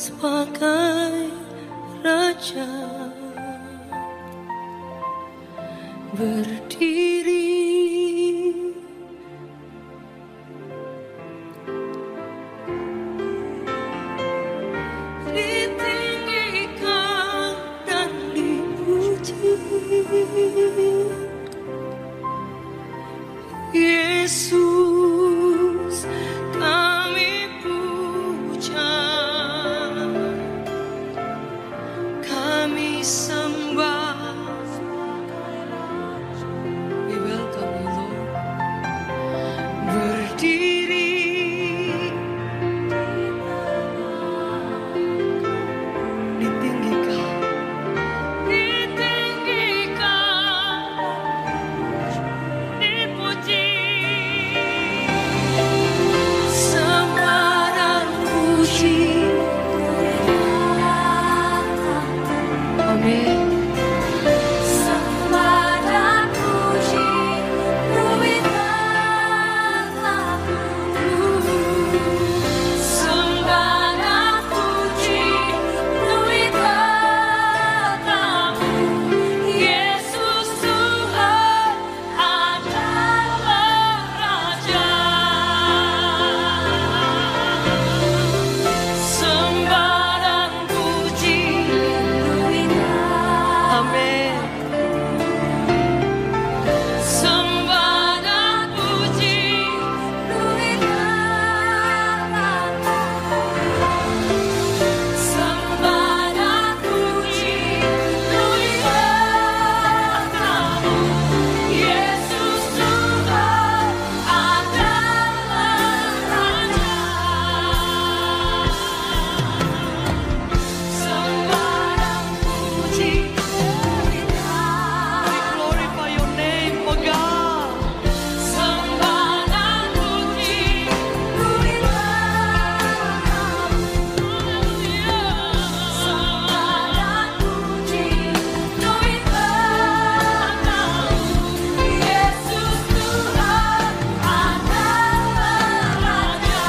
sebagai raja berdiri ditinggikan dan dipuji. Yesus kami puja, kami sembah. We welcome you, Lord. Berdiri ditinggikan, dipuji. Sembah dan puji. Amin. Sembah dan puji, sembah dan puji, Yesus Tuhan adalah Raja. Sembah dan puji, amin. Sembah dan puji, sembah dan puji, Yesus Tuhan adalah Raja. Sembah dan puji, we glorify your name, oh God. Sembah dan puji, sembah dan puji, Yesus Tuhan adalah Raja.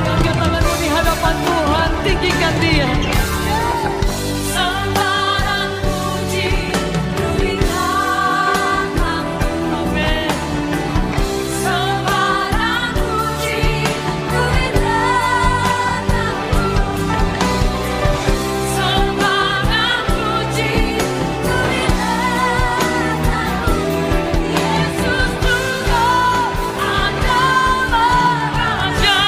Angkat tanganmu di hadapan Tuhan, tinggikan Dia. Sembah dan puji, amin. Sembah dan puji, sembah dan puji, Yesus Tuhan adalah Raja.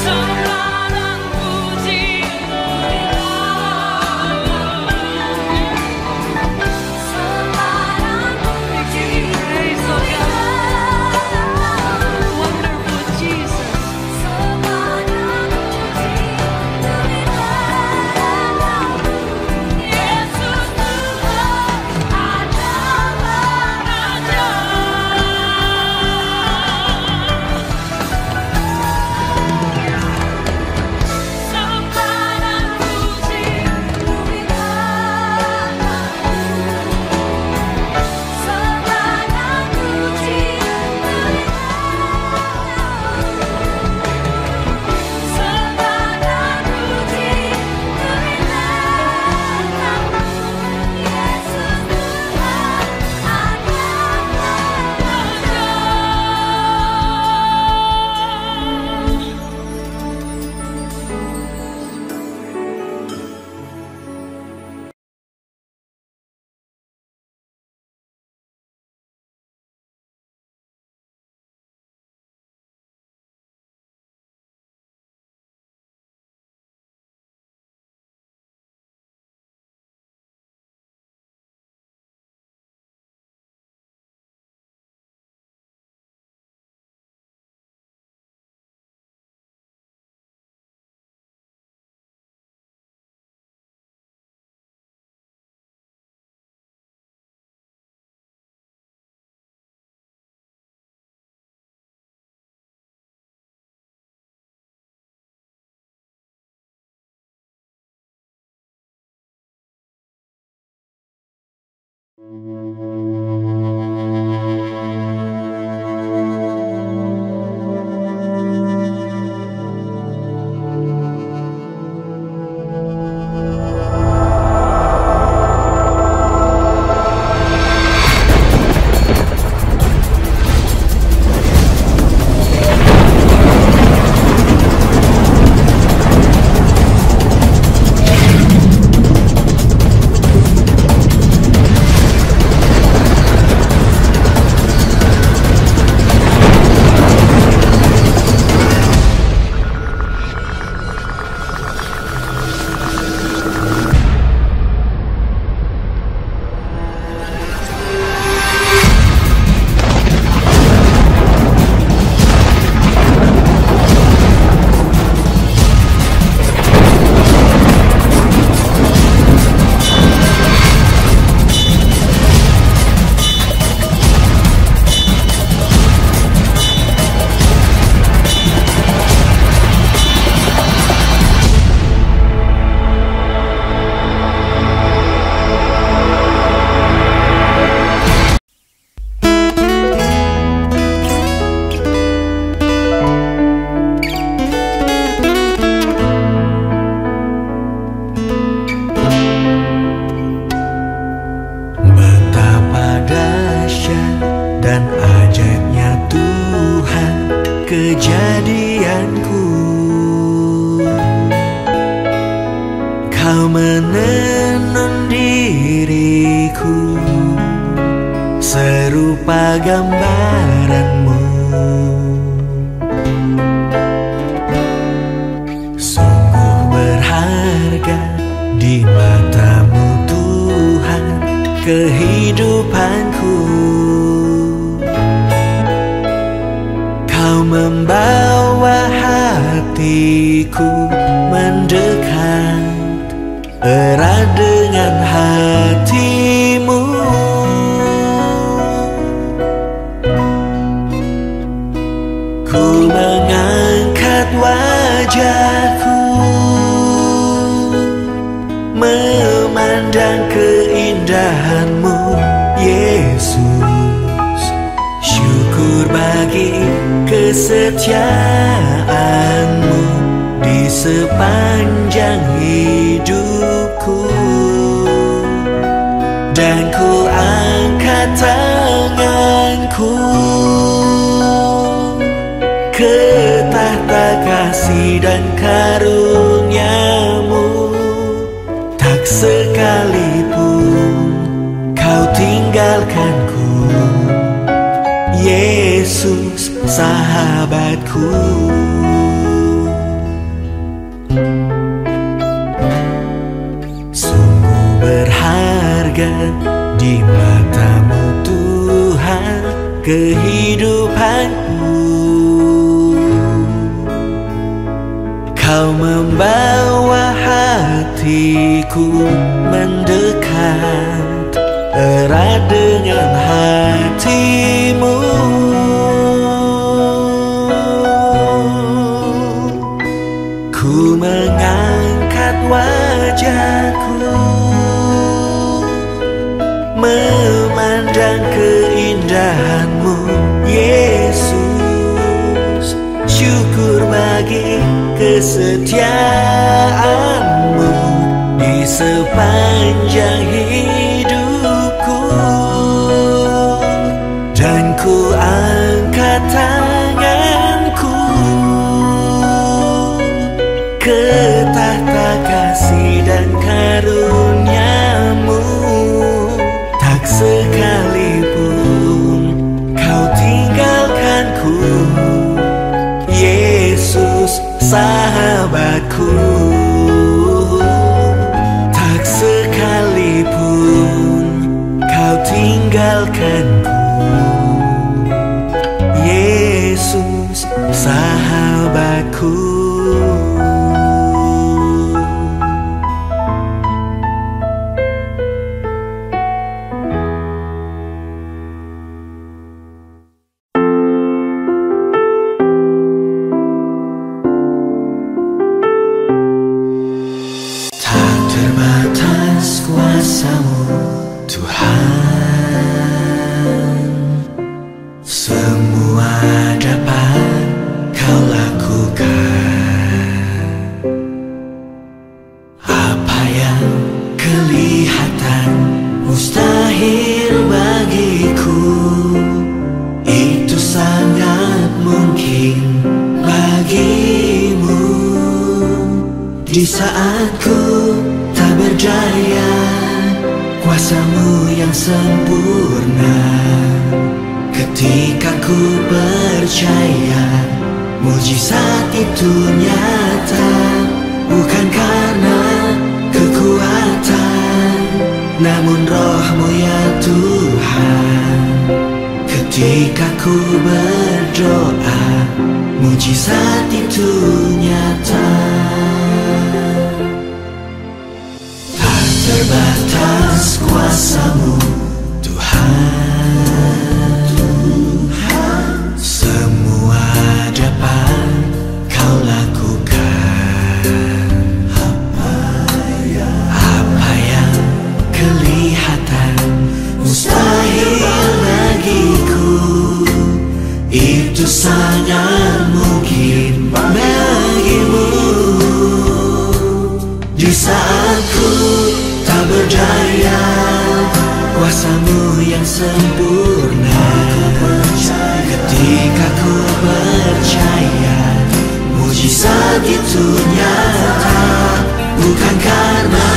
Sembah dan puji, praise, oh God. Wonderful Jesus. Yesus Tuhan adalah Raja. Sembah dan puji, sembah dan puji, sembah dan puji, Yesus Tuhan kejadianku. Kau menenun diriku serupa gambaranmu. Sungguh berharga di matamu Tuhan kehidupanku. Kau membawa hatiku mendekat erat dengan hatimu. Ku mengangkat wajahku memandang keindahanmu, Yesus. Syukur bagi kesetiaanmu di sepanjang hidupku. Dan ku angkat tanganku ke tahta kasih dan karuniamu. Tak sekalipun kau tinggalkanku, Yesus sahabatku. Sungguh berharga di matamu Tuhan kehidupanku. Kau membawa hatiku mendekat erat dengan hatimu. Ku mengangkat wajahku memandang keindahanmu, Yesus. Syukur bagi kesetiaanmu di sepanjang hidupku. Dan ku angkat tanganku ke tahta kasih dan karuniamu. Tak sekalipun kau tinggalkanku, Yesus sahabatku. Tak sekalipun kau tinggalkanku, Yesus sahabatku. Kuasamu Tuhan, semua dapat kau lakukan. Apa yang kelihatan mustahil bagiku, itu sangat mungkin bagimu. Di saat ku tak berjaya, kuasamu yang sempurna. Ketika ku percaya, mujizat itu nyata. Bukan karena kekuatan, namun Roh-Mu ya Tuhan. Ketika ku berdoa, mujizat itu nyata. Terbatas kuasamu Tuhan, semua dapat kau lakukan. Apa yang kelihatan mustahil bagiku, itu sangat mungkin bagimu. Di saat ku tak berdaya, kuasamu yang sempurna. Ketika ku percaya mujizat itu nyata, bukan karena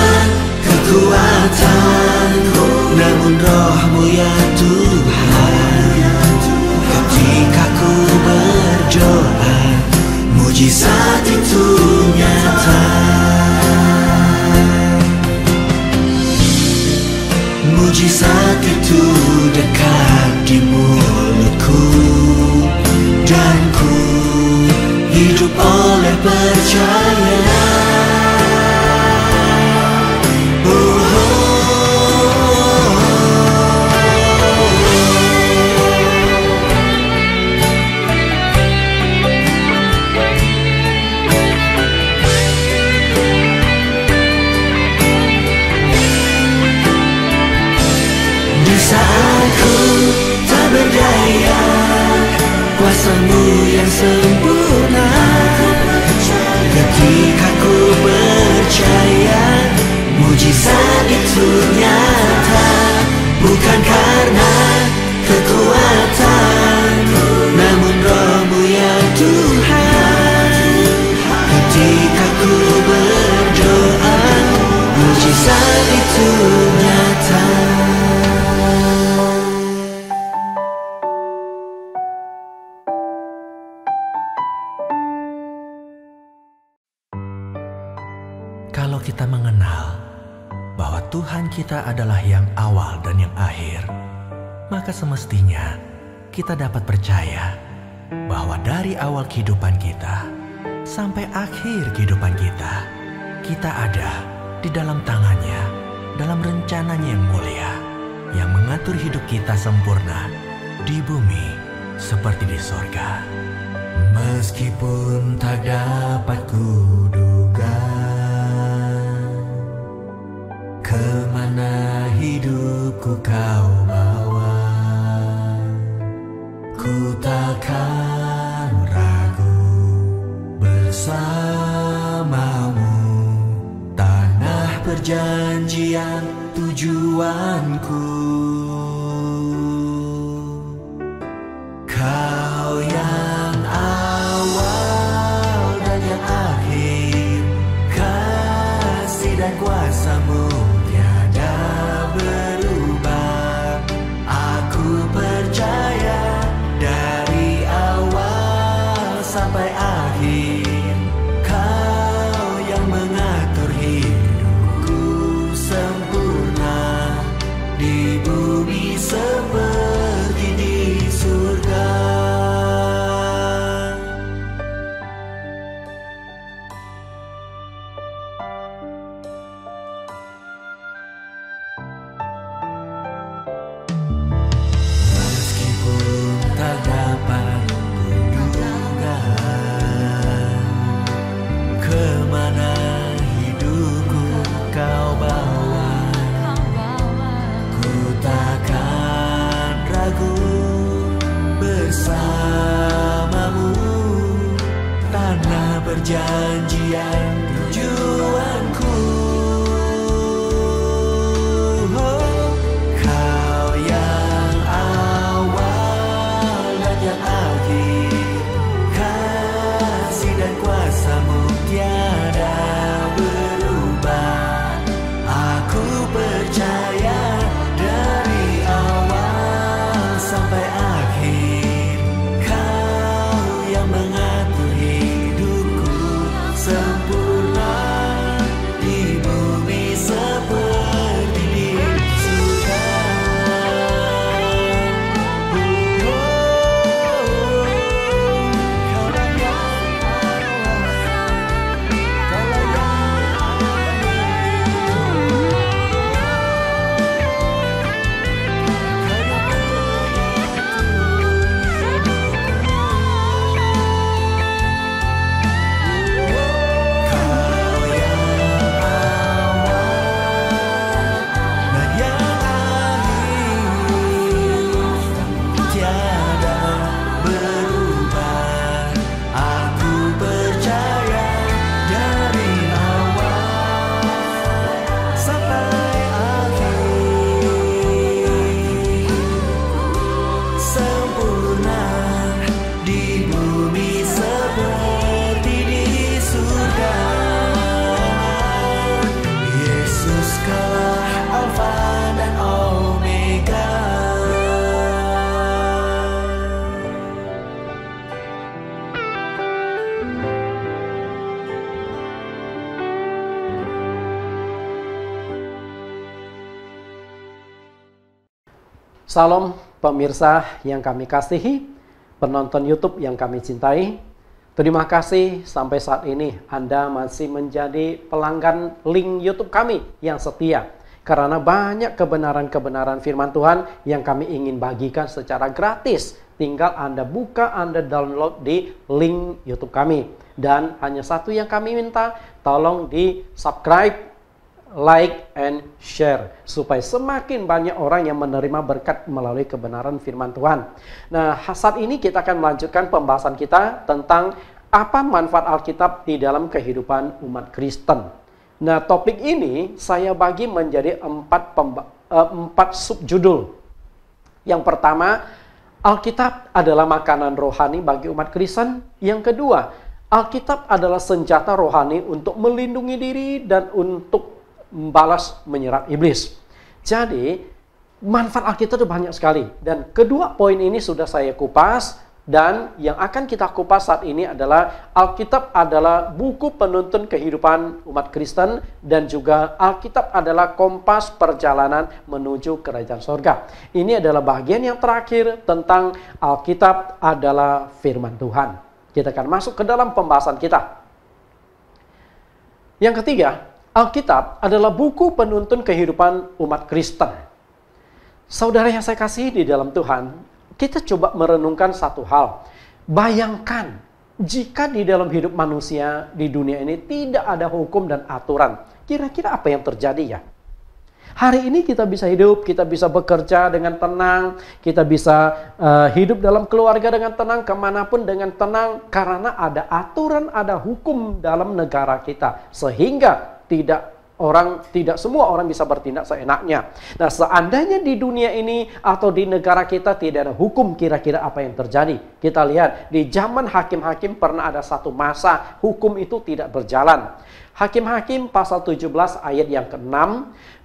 kekuatanku, namun Roh-Mu ya Tuhan. Ketika ku berdoa, mujizat itu nyata. Mujizat itu dekat di mulutku, dan ku hidup oleh percaya. Saat ku tak berdaya, kuasa-Mu yang sempurna. Ketika ku percaya, mujizat itu nyata, bukan karena kekuatanku, namun Roh-Mu ya Tuhan. Ketika ku berdoa, mujizat itu nyata. Kalau kita mengenal bahwa Tuhan kita adalah yang awal dan yang akhir, maka semestinya kita dapat percaya bahwa dari awal kehidupan kita sampai akhir kehidupan kita, kita ada di dalam tangan-Nya, dalam rencananya yang mulia, yang mengatur hidup kita sempurna di bumi seperti di sorga. Meskipun tak dapat kuduga kemana hidupku Kau bawa, ku takkan ragu bersama-Mu, tanah perjanjian tujuanku. Kau yang awal dan yang akhir, kasih dan kuasa-Mu tiada berubah. Aku percaya dari awal sampai akhir, Kau yang mengatur hidupku sempurna di bumi seperti di surga. Meskipun tak dapat kuduga kemana hidupku Kau bawa, ku takkan ragu bersama-Mu, tanah perjanjian tujuanku. Kau yang awal dan yang akhir, kasih dan kuasa-Mu tiada berubah. Aku percaya dari awal sampai akhir, Kau yang mengatur hidupku sempurna Salam pemirsa yang kami kasihi, penonton YouTube yang kami cintai. Terima kasih sampai saat ini Anda masih menjadi pelanggan link YouTube kami yang setia. Karena banyak kebenaran-kebenaran firman Tuhan yang kami ingin bagikan secara gratis. Tinggal Anda buka, Anda download di link YouTube kami. Dan hanya satu yang kami minta, tolong di subscribe, like, and share. Supaya semakin banyak orang yang menerima berkat melalui kebenaran firman Tuhan. Nah, saat ini kita akan melanjutkan pembahasan kita tentang apa manfaat Alkitab di dalam kehidupan umat Kristen. Nah, topik ini saya bagi menjadi empat subjudul. Yang pertama, Alkitab adalah makanan rohani bagi umat Kristen. Yang kedua, Alkitab adalah senjata rohani untuk melindungi diri dan untuk membalas menyerang iblis. Jadi, manfaat Alkitab itu banyak sekali. Dan kedua poin ini sudah saya kupas. Dan yang akan kita kupas saat ini adalah Alkitab adalah buku penuntun kehidupan umat Kristen. Dan juga Alkitab adalah kompas perjalanan menuju kerajaan sorga. Ini adalah bagian yang terakhir tentang Alkitab adalah firman Tuhan. Kita akan masuk ke dalam pembahasan kita. Yang ketiga, Alkitab adalah buku penuntun kehidupan umat Kristen. Saudara yang saya kasih di dalam Tuhan, kita coba merenungkan satu hal. Bayangkan jika di dalam hidup manusia di dunia ini tidak ada hukum dan aturan. Kira-kira apa yang terjadi ya? Hari ini kita bisa hidup, kita bisa bekerja dengan tenang, kita bisa hidup dalam keluarga dengan tenang, kemanapun dengan tenang. Karena ada aturan, ada hukum dalam negara kita. Sehingga tidak semua orang bisa bertindak seenaknya. Nah, seandainya di dunia ini atau di negara kita tidak ada hukum, kira-kira apa yang terjadi? Kita lihat di zaman hakim-hakim pernah ada satu masa hukum itu tidak berjalan. Hakim-hakim pasal 17 ayat yang ke-6.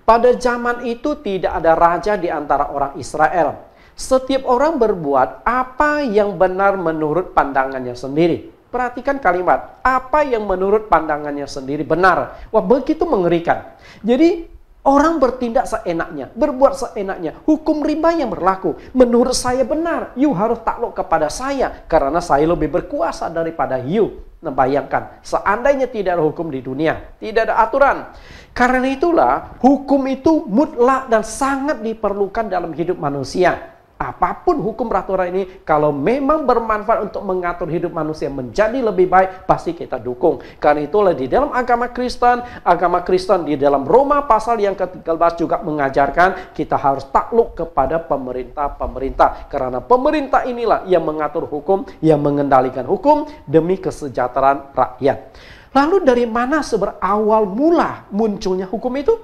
Pada zaman itu tidak ada raja di antara orang Israel. Setiap orang berbuat apa yang benar menurut pandangannya sendiri. Perhatikan kalimat, apa yang menurut pandangannya sendiri benar. Wah, begitu mengerikan. Jadi, orang bertindak seenaknya, berbuat seenaknya. Hukum riba yang berlaku. Menurut saya benar, you harus takluk kepada saya. Karena saya lebih berkuasa daripada you. Nah, bayangkan, seandainya tidak ada hukum di dunia, tidak ada aturan. Karena itulah, hukum itu mutlak dan sangat diperlukan dalam hidup manusia. Apapun hukum peraturan ini, kalau memang bermanfaat untuk mengatur hidup manusia menjadi lebih baik, pasti kita dukung. Karena itulah di dalam agama Kristen di dalam Roma pasal yang ke-13 juga mengajarkan kita harus takluk kepada pemerintah-pemerintah. Karena pemerintah inilah yang mengatur hukum, yang mengendalikan hukum demi kesejahteraan rakyat. Lalu dari mana berawal mula munculnya hukum itu?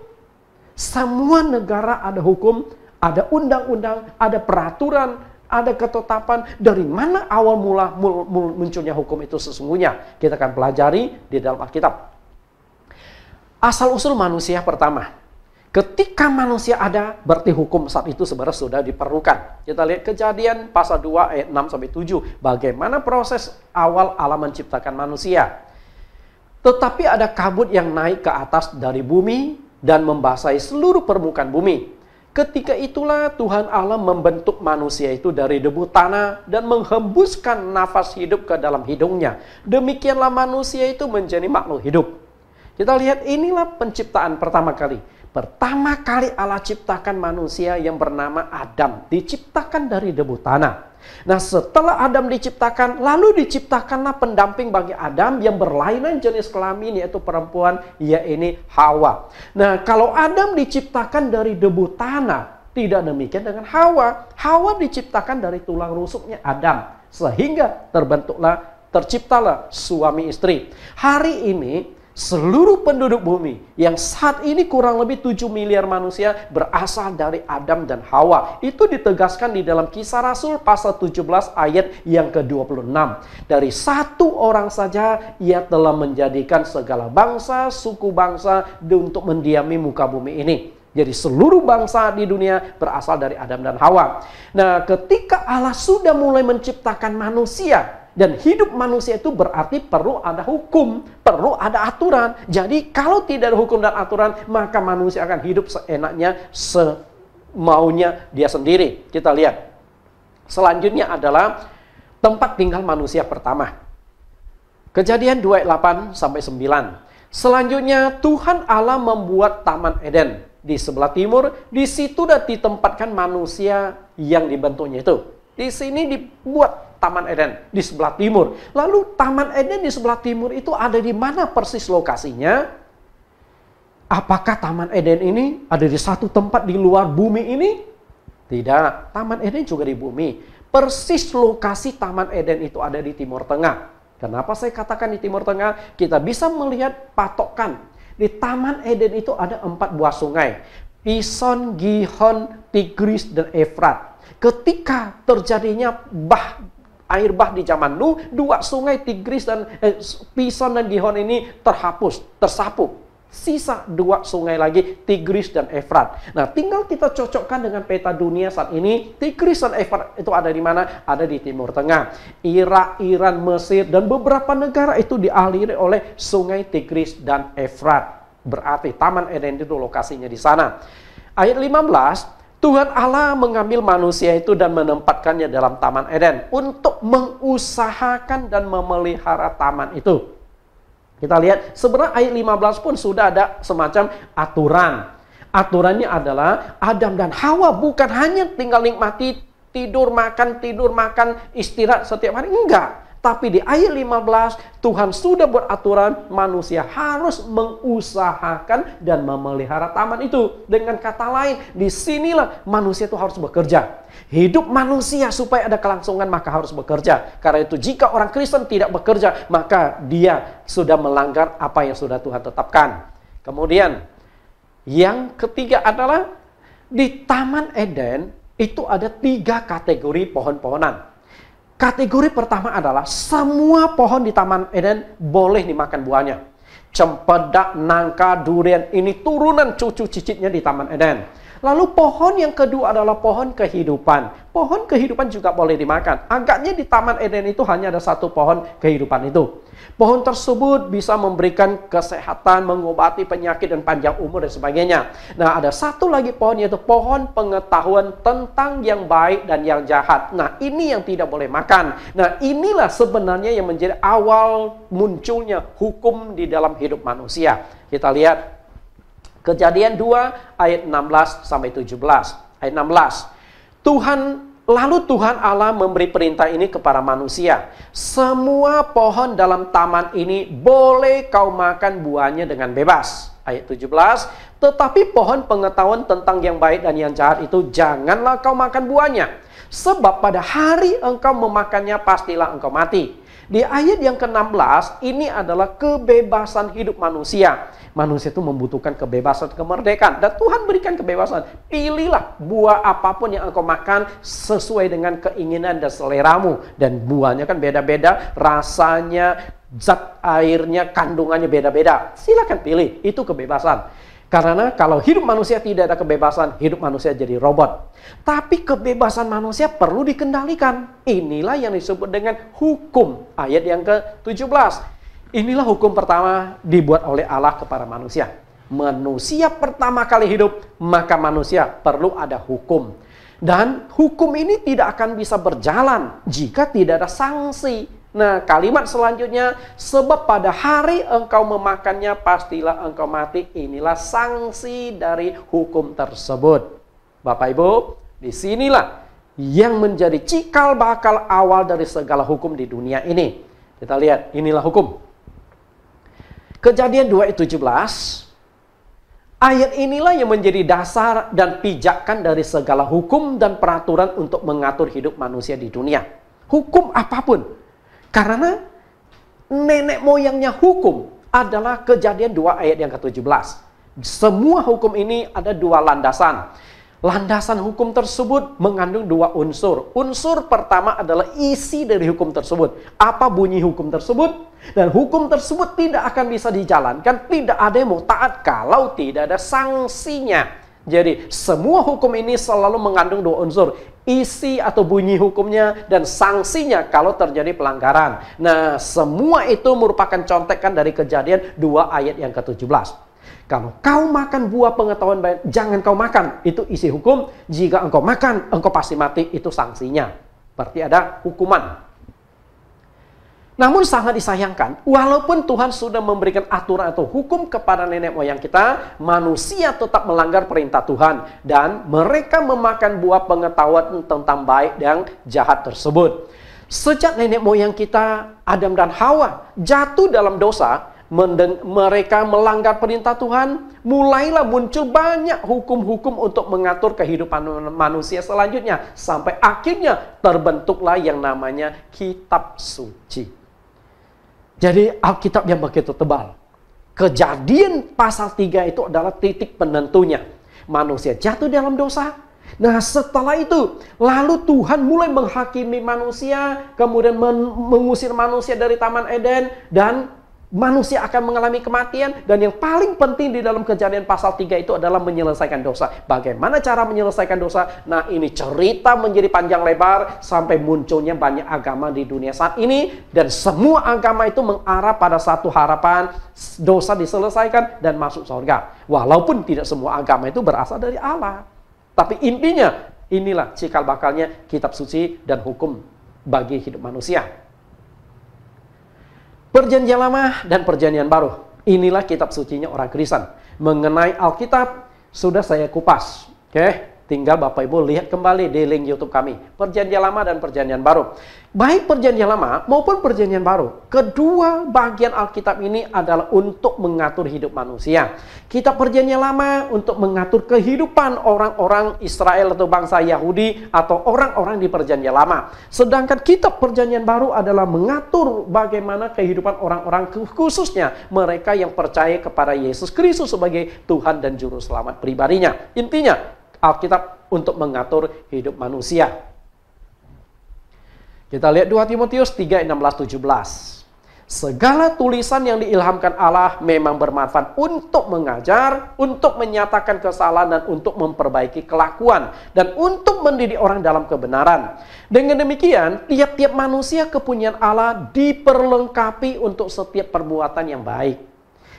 Semua negara ada hukum, ada undang-undang, ada peraturan, ada ketetapan. Dari mana awal mula munculnya hukum itu sesungguhnya? Kita akan pelajari di dalam Alkitab. Asal-usul manusia pertama. Ketika manusia ada, berarti hukum saat itu sebenarnya sudah diperlukan. Kita lihat Kejadian pasal 2 ayat 6-7. Bagaimana proses awal Allah menciptakan manusia. Tetapi ada kabut yang naik ke atas dari bumi dan membasahi seluruh permukaan bumi. Ketika itulah Tuhan Allah membentuk manusia itu dari debu tanah dan menghembuskan nafas hidup ke dalam hidungnya. Demikianlah manusia itu menjadi makhluk hidup. Kita lihat inilah penciptaan pertama kali. Pertama kali Allah ciptakan manusia yang bernama Adam. Diciptakan dari debu tanah. Nah, setelah Adam diciptakan, lalu diciptakanlah pendamping bagi Adam yang berlainan jenis kelamin, yaitu perempuan, yaitu Hawa. Nah, kalau Adam diciptakan dari debu tanah, tidak demikian dengan Hawa. Hawa diciptakan dari tulang rusuknya Adam, sehingga terciptalah suami istri. Hari ini seluruh penduduk bumi yang saat ini kurang lebih 7 miliar manusia berasal dari Adam dan Hawa. Itu ditegaskan di dalam Kisah Rasul pasal 17 ayat yang ke-26. Dari satu orang saja ia telah menjadikan segala bangsa, suku bangsa untuk mendiami muka bumi ini. Jadi seluruh bangsa di dunia berasal dari Adam dan Hawa. Nah, ketika Allah sudah mulai menciptakan manusia, dan hidup manusia itu berarti perlu ada hukum, perlu ada aturan. Jadi kalau tidak ada hukum dan aturan, maka manusia akan hidup seenaknya, maunya dia sendiri. Kita lihat. Selanjutnya adalah tempat tinggal manusia pertama. Kejadian 2 ayat 8 sampai 9. Selanjutnya Tuhan Allah membuat Taman Eden di sebelah timur. Di situ dah ditempatkan manusia yang dibentuknya itu. Di sini dibuat Taman Eden di sebelah timur. Lalu Taman Eden di sebelah timur itu ada di mana persis lokasinya? Apakah Taman Eden ini ada di satu tempat di luar bumi ini? Tidak. Taman Eden juga di bumi. Persis lokasi Taman Eden itu ada di Timur Tengah. Kenapa saya katakan di Timur Tengah? Kita bisa melihat patokan. Di Taman Eden itu ada 4 buah sungai. Pison, Gihon, Tigris, dan Efrat. Ketika terjadinya air bah di zaman Nuh, 2 sungai Tigris dan Pison dan Gihon ini terhapus, tersapu. Sisa 2 sungai lagi, Tigris dan Efrat. Nah, tinggal kita cocokkan dengan peta dunia saat ini. Tigris dan Efrat itu ada di mana? Ada di Timur Tengah. Irak, Iran, Mesir, dan beberapa negara itu dialiri oleh sungai Tigris dan Efrat. Berarti Taman Eden itu lokasinya di sana. Ayat 15, Tuhan Allah mengambil manusia itu dan menempatkannya dalam Taman Eden untuk mengusahakan dan memelihara taman itu. Kita lihat, sebenarnya ayat 15 pun sudah ada semacam aturan. Aturannya adalah Adam dan Hawa bukan hanya tinggal nikmati tidur, makan, istirahat setiap hari. Enggak. Tapi di ayat 15, Tuhan sudah buat aturan manusia harus mengusahakan dan memelihara taman itu. Dengan kata lain, disinilah manusia itu harus bekerja. Hidup manusia supaya ada kelangsungan maka harus bekerja. Karena itu jika orang Kristen tidak bekerja, maka dia sudah melanggar apa yang sudah Tuhan tetapkan. Kemudian, yang ketiga adalah di Taman Eden itu ada 3 kategori pohon-pohonan. Kategori pertama adalah semua pohon di Taman Eden boleh dimakan buahnya. Cempedak, nangka, durian, ini turunan cucu cicitnya di Taman Eden. Lalu pohon yang kedua adalah pohon kehidupan. Pohon kehidupan juga boleh dimakan. Agaknya di Taman Eden itu hanya ada 1 pohon kehidupan itu. Pohon tersebut bisa memberikan kesehatan, mengobati penyakit dan panjang umur dan sebagainya. Nah, ada 1 lagi pohon yaitu pohon pengetahuan tentang yang baik dan yang jahat. Nah, ini yang tidak boleh makan. Nah, inilah sebenarnya yang menjadi awal munculnya hukum di dalam hidup manusia. Kita lihat Kejadian 2 ayat 16 sampai 17. Ayat 16. Lalu Tuhan Allah memberi perintah ini kepada manusia. Semua pohon dalam taman ini boleh kau makan buahnya dengan bebas. Ayat 17. Tetapi pohon pengetahuan tentang yang baik dan yang jahat itu janganlah kau makan buahnya. Sebab pada hari engkau memakannya pastilah engkau mati. Di ayat yang ke-16 ini adalah kebebasan hidup manusia. Manusia itu membutuhkan kebebasan, kemerdekaan. Dan Tuhan berikan kebebasan. Pilihlah buah apapun yang engkau makan sesuai dengan keinginan dan seleramu. Dan buahnya kan beda-beda. Rasanya, zat airnya, kandungannya beda-beda. Silakan pilih. Itu kebebasan. Karena kalau hidup manusia tidak ada kebebasan, hidup manusia jadi robot. Tapi kebebasan manusia perlu dikendalikan. Inilah yang disebut dengan hukum. Ayat yang ke-17. Inilah hukum pertama dibuat oleh Allah kepada manusia. Manusia pertama kali hidup, maka manusia perlu ada hukum. Dan hukum ini tidak akan bisa berjalan jika tidak ada sanksi. Nah, kalimat selanjutnya, sebab pada hari engkau memakannya pastilah engkau mati. Inilah sanksi dari hukum tersebut. Bapak Ibu, disinilah yang menjadi cikal bakal awal dari segala hukum di dunia ini. Kita lihat, inilah hukum. Kejadian 2 ayat 17. Ayat inilah yang menjadi dasar dan pijakan dari segala hukum dan peraturan untuk mengatur hidup manusia di dunia. Hukum apapun. Karena nenek moyangnya hukum adalah Kejadian 2 ayat yang ke-17. Semua hukum ini ada 2 landasan. Landasan hukum tersebut mengandung 2 unsur. Unsur pertama adalah isi dari hukum tersebut. Apa bunyi hukum tersebut? Dan hukum tersebut tidak akan bisa dijalankan, tidak ada yang mau taat kalau tidak ada sanksinya. Jadi semua hukum ini selalu mengandung 2 unsur. Isi atau bunyi hukumnya dan sanksinya kalau terjadi pelanggaran. Nah, semua itu merupakan contekan dari Kejadian 2 ayat yang ke-17. Kalau kau makan buah pengetahuan baik, jangan kau makan. Itu isi hukum. Jika engkau makan, engkau pasti mati. Itu sanksinya. Berarti ada hukuman. Namun sangat disayangkan, walaupun Tuhan sudah memberikan aturan atau hukum kepada nenek moyang kita, manusia tetap melanggar perintah Tuhan. Dan mereka memakan buah pengetahuan tentang baik dan jahat tersebut. Sejak nenek moyang kita, Adam dan Hawa, jatuh dalam dosa, mereka melanggar perintah Tuhan, mulailah muncul banyak hukum-hukum untuk mengatur kehidupan manusia selanjutnya. Sampai akhirnya terbentuklah yang namanya kitab suci. Jadi Alkitab yang begitu tebal. Kejadian pasal 3 itu adalah titik penentunya. Manusia jatuh dalam dosa. Nah setelah itu, lalu Tuhan mulai menghakimi manusia, kemudian mengusir manusia dari Taman Eden, dan manusia akan mengalami kematian. Dan yang paling penting di dalam Kejadian pasal 3 itu adalah menyelesaikan dosa. Bagaimana cara menyelesaikan dosa? Nah ini cerita menjadi panjang lebar sampai munculnya banyak agama di dunia saat ini. Dan semua agama itu mengarah pada satu harapan, dosa diselesaikan dan masuk surga. Walaupun tidak semua agama itu berasal dari Allah. Tapi intinya, inilah cikal bakalnya kitab suci dan hukum bagi hidup manusia. Perjanjian Lama dan Perjanjian Baru. Inilah kitab sucinya orang Kristen. Mengenai Alkitab, sudah saya kupas. Oke, tinggal Bapak Ibu lihat kembali di link YouTube kami. Perjanjian Lama dan Perjanjian Baru. Baik Perjanjian Lama maupun Perjanjian Baru, kedua bagian Alkitab ini adalah untuk mengatur hidup manusia. Kitab Perjanjian Lama untuk mengatur kehidupan orang-orang Israel atau bangsa Yahudi atau orang-orang di Perjanjian Lama. Sedangkan kitab Perjanjian Baru adalah mengatur bagaimana kehidupan orang-orang, khususnya mereka yang percaya kepada Yesus Kristus sebagai Tuhan dan Juru Selamat pribadinya. Intinya, Alkitab untuk mengatur hidup manusia. Kita lihat 2 Timotius 3, 16, 17. Segala tulisan yang diilhamkan Allah memang bermanfaat untuk mengajar, untuk menyatakan kesalahan, dan untuk memperbaiki kelakuan, dan untuk mendidik orang dalam kebenaran. Dengan demikian, tiap-tiap manusia kepunyaan Allah diperlengkapi untuk setiap perbuatan yang baik.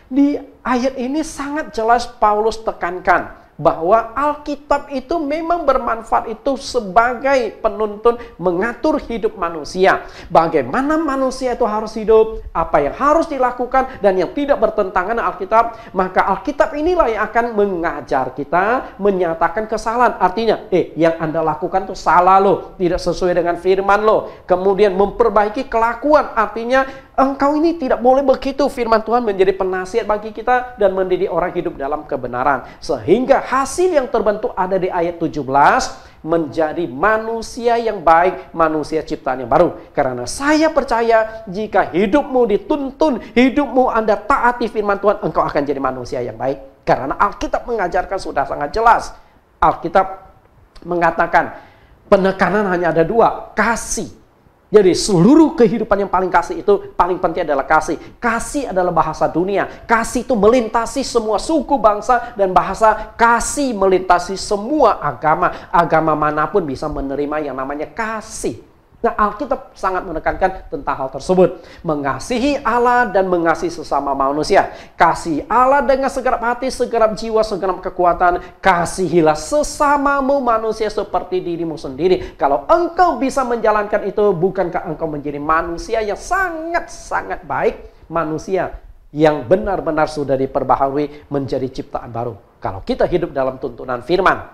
Di ayat ini sangat jelas Paulus tekankan bahwa Alkitab itu memang bermanfaat itu sebagai penuntun mengatur hidup manusia. Bagaimana manusia itu harus hidup, apa yang harus dilakukan, dan yang tidak bertentangan dengan Alkitab. Maka Alkitab inilah yang akan mengajar kita, menyatakan kesalahan. Artinya, yang Anda lakukan itu salah loh, tidak sesuai dengan firman loh. Kemudian memperbaiki kelakuan, artinya engkau ini tidak boleh begitu. Firman Tuhan menjadi penasihat bagi kita dan mendidik orang hidup dalam kebenaran. Sehingga hasil yang terbentuk ada di ayat 17, menjadi manusia yang baik, manusia ciptaan yang baru. Karena saya percaya jika hidupmu dituntun, hidupmu Anda taati firman Tuhan, engkau akan jadi manusia yang baik. Karena Alkitab mengajarkan sudah sangat jelas. Alkitab mengatakan penekanan hanya ada dua, kasih. Jadi seluruh kehidupan yang paling kasih itu, paling penting adalah kasih. Kasih adalah bahasa dunia. Kasih itu melintasi semua suku, bangsa, dan bahasa. Kasih melintasi semua agama. Agama manapun bisa menerima yang namanya kasih. Nah, Alkitab sangat menekankan tentang hal tersebut. Mengasihi Allah dan mengasihi sesama manusia. Kasih Allah dengan segenap hati, segenap jiwa, segenap kekuatan. Kasihilah sesamamu manusia seperti dirimu sendiri. Kalau engkau bisa menjalankan itu, bukankah engkau menjadi manusia yang sangat-sangat baik? Manusia yang benar-benar sudah diperbaharui menjadi ciptaan baru. Kalau kita hidup dalam tuntunan firman.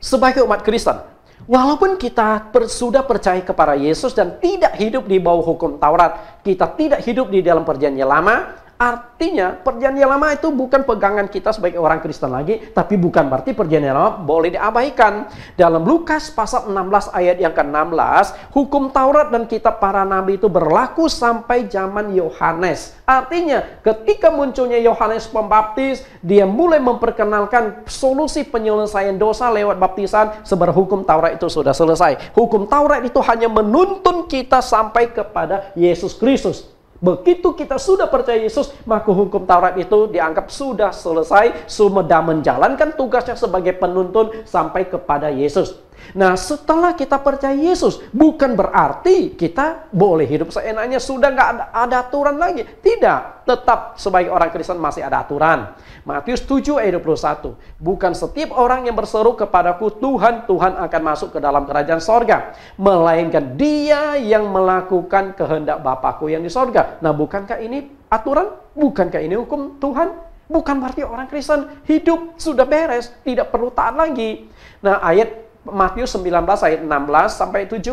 Sebagai umat Kristen, walaupun kita sudah percaya kepada Yesus dan tidak hidup di bawah hukum Taurat, kita tidak hidup di dalam Perjanjian Lama, artinya Perjanjian Lama itu bukan pegangan kita sebagai orang Kristen lagi, tapi bukan berarti Perjanjian Lama boleh diabaikan. Dalam Lukas pasal 16 ayat yang ke-16, hukum Taurat dan kitab para nabi itu berlaku sampai zaman Yohanes. Artinya ketika munculnya Yohanes Pembaptis, dia mulai memperkenalkan solusi penyelesaian dosa lewat baptisan, sebab hukum Taurat itu sudah selesai. Hukum Taurat itu hanya menuntun kita sampai kepada Yesus Kristus. Begitu kita sudah percaya Yesus, maka hukum Taurat itu dianggap sudah selesai, sudah menjalankan tugasnya sebagai penuntun sampai kepada Yesus. Nah, setelah kita percaya Yesus, bukan berarti kita boleh hidup seenaknya, sudah nggak ada aturan lagi. Tidak, tetap sebagai orang Kristen masih ada aturan. Matius 7 ayat 21. Bukan setiap orang yang berseru kepadaku, Tuhan, Tuhan akan masuk ke dalam kerajaan sorga, melainkan dia yang melakukan kehendak Bapakku yang di sorga. Nah, bukankah ini aturan? Bukankah ini hukum Tuhan? Bukan berarti orang Kristen hidup sudah beres, tidak perlu taat lagi. Nah, ayat Matius 19 ayat 16 sampai 17.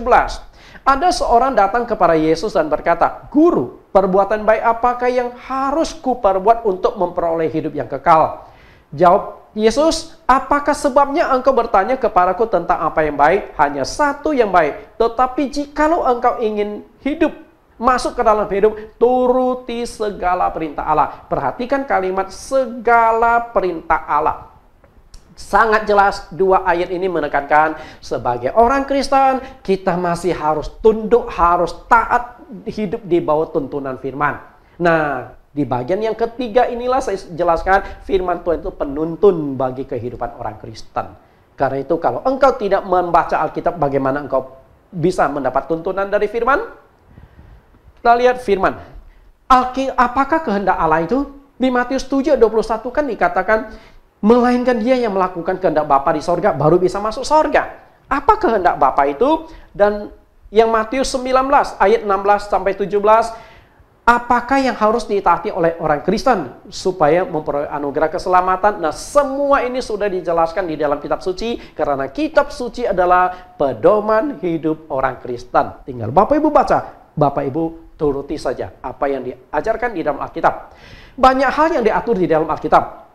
Ada seorang datang kepada Yesus dan berkata, Guru, perbuatan baik apakah yang harus kuperbuat untuk memperoleh hidup yang kekal? Jawab Yesus, apakah sebabnya engkau bertanya kepadaku tentang apa yang baik? Hanya satu yang baik. Tetapi jikalau engkau ingin hidup, masuk ke dalam hidup, turuti segala perintah Allah. Perhatikan kalimat segala perintah Allah. Sangat jelas dua ayat ini menekankan sebagai orang Kristen kita masih harus tunduk, harus taat, hidup di bawah tuntunan firman. Nah, di bagian yang ketiga inilah saya jelaskan firman Tuhan itu penuntun bagi kehidupan orang Kristen. Karena itu kalau engkau tidak membaca Alkitab, bagaimana engkau bisa mendapat tuntunan dari firman? Kita lihat firman. Apakah kehendak Allah itu? Di Matius 7:21 kan dikatakan, melainkan dia yang melakukan kehendak Bapa di sorga baru bisa masuk sorga. Apa kehendak Bapa itu? Dan yang Matius 19 ayat 16 sampai 17, apakah yang harus ditaati oleh orang Kristen supaya memperoleh anugerah keselamatan? Nah, semua ini sudah dijelaskan di dalam kitab suci, karena kitab suci adalah pedoman hidup orang Kristen. Tinggal Bapak Ibu baca, Bapak Ibu turuti saja apa yang diajarkan di dalam Alkitab. Banyak hal yang diatur di dalam Alkitab.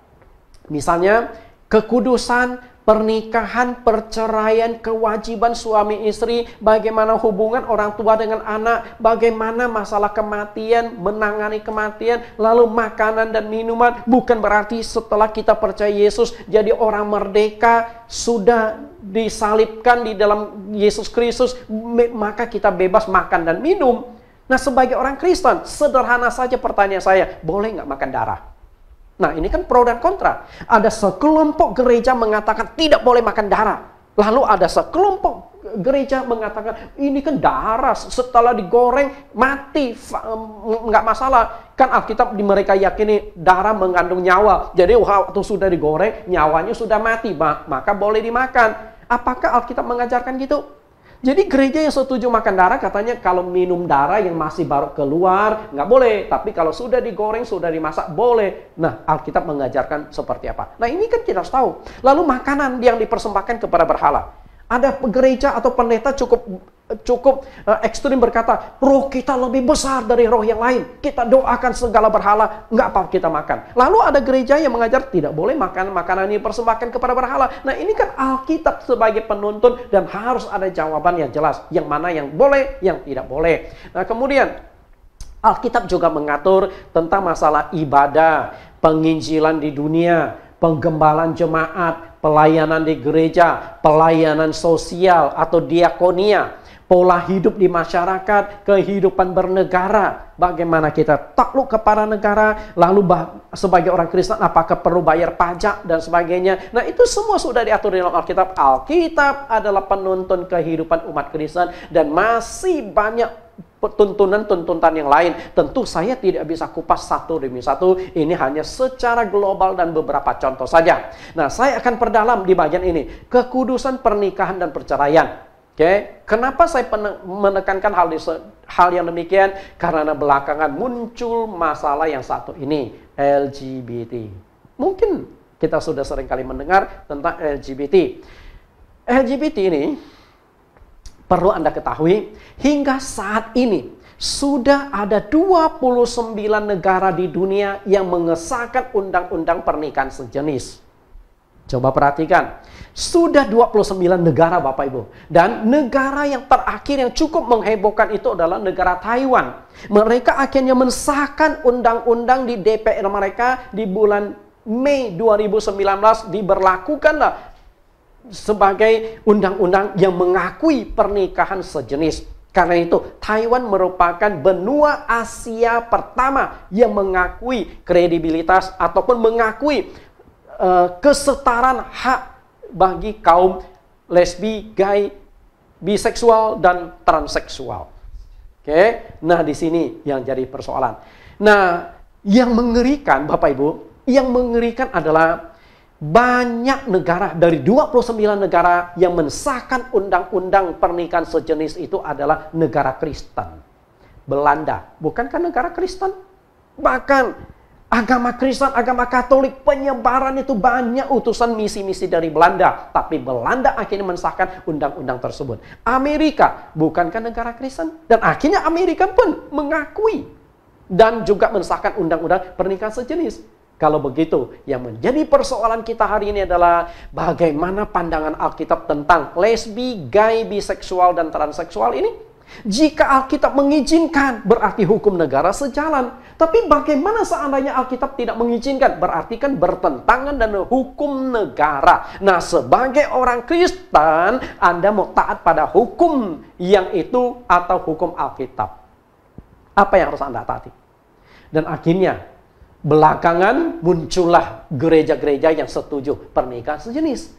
Misalnya, kekudusan, pernikahan, perceraian, kewajiban suami istri, bagaimana hubungan orang tua dengan anak, bagaimana masalah kematian, menangani kematian, lalu makanan dan minuman. Bukan berarti setelah kita percaya Yesus jadi orang merdeka, sudah disalibkan di dalam Yesus Kristus, maka kita bebas makan dan minum. Nah, sebagai orang Kristen, sederhana saja pertanyaan saya, boleh nggak makan darah? Nah, ini kan pro dan kontra. Ada sekelompok gereja mengatakan tidak boleh makan darah. Lalu ada sekelompok gereja mengatakan ini kan darah, setelah digoreng mati, nggak masalah. Kan Alkitab di mereka yakini darah mengandung nyawa. Jadi waktu sudah digoreng, nyawanya sudah mati, maka boleh dimakan. Apakah Alkitab mengajarkan gitu? Jadi gereja yang setuju makan darah katanya kalau minum darah yang masih baru keluar nggak boleh. Tapi kalau sudah digoreng, sudah dimasak boleh. Nah, Alkitab mengajarkan seperti apa? Nah, ini kan kita harus tahu. Lalu makanan yang dipersembahkan kepada berhala. Ada gereja atau pendeta cukup ekstrim berkata, roh kita lebih besar dari roh yang lain. Kita doakan segala berhala, nggak apa kita makan. Lalu ada gereja yang mengajar tidak boleh makan makanan yang dipersembahkan kepada berhala. Nah, ini kan Alkitab sebagai penuntun dan harus ada jawaban yang jelas. Yang mana yang boleh, yang tidak boleh. Nah, kemudian Alkitab juga mengatur tentang masalah ibadah, penginjilan di dunia, penggembalaan jemaat, pelayanan di gereja, pelayanan sosial atau diakonia, pola hidup di masyarakat, kehidupan bernegara, bagaimana kita takluk kepada negara, lalu sebagai orang Kristen apakah perlu bayar pajak dan sebagainya. Nah, itu semua sudah diatur dalam Alkitab. Alkitab adalah penuntun kehidupan umat Kristen dan masih banyak tuntunan yang lain. Tentu saya tidak bisa kupas satu demi satu. Ini hanya secara global dan beberapa contoh saja. Nah, saya akan perdalam di bagian ini. Kekudusan pernikahan dan perceraian. Oke, kenapa saya menekankan hal yang demikian? Karena belakangan muncul masalah yang satu ini, LGBT. Mungkin kita sudah sering kali mendengar tentang LGBT. LGBT ini perlu Anda ketahui, hingga saat ini sudah ada 29 negara di dunia yang mengesahkan undang-undang pernikahan sejenis. Coba perhatikan, sudah 29 negara Bapak Ibu. Dan negara yang terakhir yang cukup menghebohkan itu adalah negara Taiwan. Mereka akhirnya mensahkan undang-undang di DPR mereka di bulan Mei 2019, diberlakukanlah sebagai undang-undang yang mengakui pernikahan sejenis. Karena itu, Taiwan merupakan benua Asia pertama yang mengakui kredibilitas ataupun mengakui kesetaraan hak bagi kaum lesbi, gay, biseksual, dan transseksual. Oke, nah di sini yang jadi persoalan. Nah, yang mengerikan Bapak Ibu, yang mengerikan adalah banyak negara dari 29 negara yang mensahkan undang-undang pernikahan sejenis itu adalah negara Kristen. Belanda, bukankah negara Kristen? Bahkan agama Kristen, agama Katolik, penyebaran itu banyak utusan misi-misi dari Belanda. Tapi Belanda akhirnya mensahkan undang-undang tersebut. Amerika, bukankah negara Kristen? Dan akhirnya Amerika pun mengakui dan juga mensahkan undang-undang pernikahan sejenis. Kalau begitu, yang menjadi persoalan kita hari ini adalah bagaimana pandangan Alkitab tentang lesbi, gay, biseksual, dan transseksual ini. Jika Alkitab mengizinkan, berarti hukum negara sejalan. Tapi bagaimana seandainya Alkitab tidak mengizinkan? Berarti kan bertentangan dengan hukum negara. Nah, sebagai orang Kristen, Anda mau taat pada hukum yang itu atau hukum Alkitab. Apa yang harus Anda taati? Dan akhirnya, belakangan muncullah gereja-gereja yang setuju pernikahan sejenis.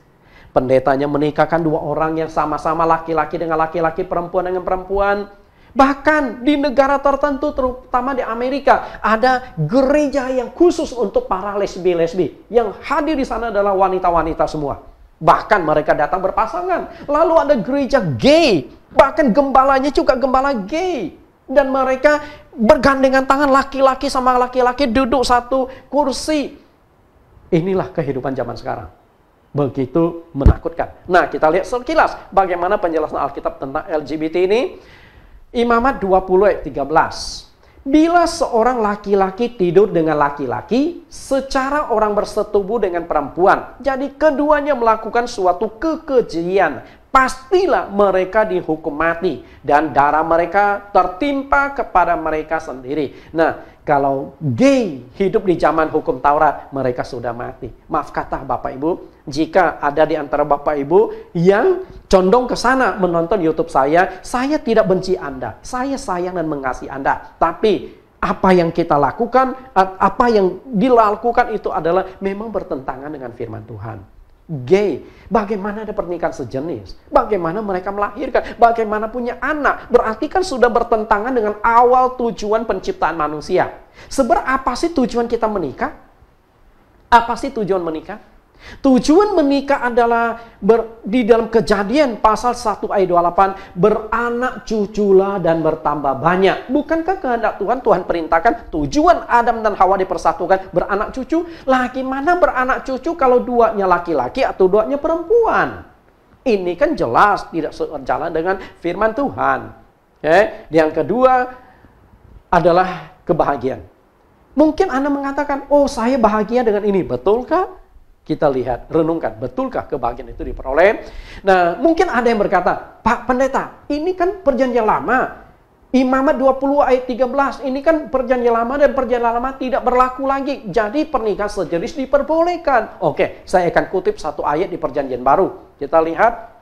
Pendetanya menikahkan dua orang yang sama-sama laki-laki dengan laki-laki, perempuan dengan perempuan. Bahkan di negara tertentu, terutama di Amerika, ada gereja yang khusus untuk para lesbi-lesbi. Yang hadir di sana adalah wanita-wanita semua. Bahkan mereka datang berpasangan. Lalu ada gereja gay. Bahkan gembalanya juga gembala gay. Dan mereka bergandengan tangan, laki-laki sama laki-laki duduk satu kursi. Inilah kehidupan zaman sekarang. Begitu menakutkan. Nah, kita lihat sekilas bagaimana penjelasan Alkitab tentang LGBT ini. Imamat 20 ayat 13. Bila seorang laki-laki tidur dengan laki-laki, secara orang bersetubuh dengan perempuan, jadi keduanya melakukan suatu kekejian, pastilah mereka dihukum mati dan darah mereka tertimpa kepada mereka sendiri. Nah, kalau gay hidup di zaman hukum Taurat, mereka sudah mati. Maaf kata Bapak Ibu, jika ada di antara Bapak Ibu yang condong ke sana menonton YouTube saya tidak benci Anda. Saya sayang dan mengasihi Anda. Tapi apa yang kita lakukan, apa yang dilakukan itu adalah memang bertentangan dengan firman Tuhan. Gay, bagaimana ada pernikahan sejenis, bagaimana mereka melahirkan, bagaimana punya anak, berarti kan sudah bertentangan dengan awal tujuan penciptaan manusia. Seberapa sih tujuan kita menikah? Apa sih tujuan menikah? Tujuan menikah adalah di dalam Kejadian pasal 1 ayat 28, beranak cuculah dan bertambah banyak. Bukankah kehendak Tuhan? Tuhan perintahkan tujuan Adam dan Hawa dipersatukan beranak cucu. Lah gimana beranak cucu kalau duanya laki-laki atau duanya perempuan? Ini kan jelas tidak sejalan dengan firman Tuhan. Yang kedua adalah kebahagiaan. Mungkin Anda mengatakan, oh saya bahagia dengan ini. Betulkah? Kita lihat, renungkan, betulkah kebahagiaan itu diperoleh? Nah, mungkin ada yang berkata, Pak Pendeta, ini kan perjanjian lama. Imamat 20 ayat 13, ini kan perjanjian lama dan perjanjian lama tidak berlaku lagi. Jadi pernikahan sejenis diperbolehkan. Oke, saya akan kutip satu ayat di perjanjian baru. Kita lihat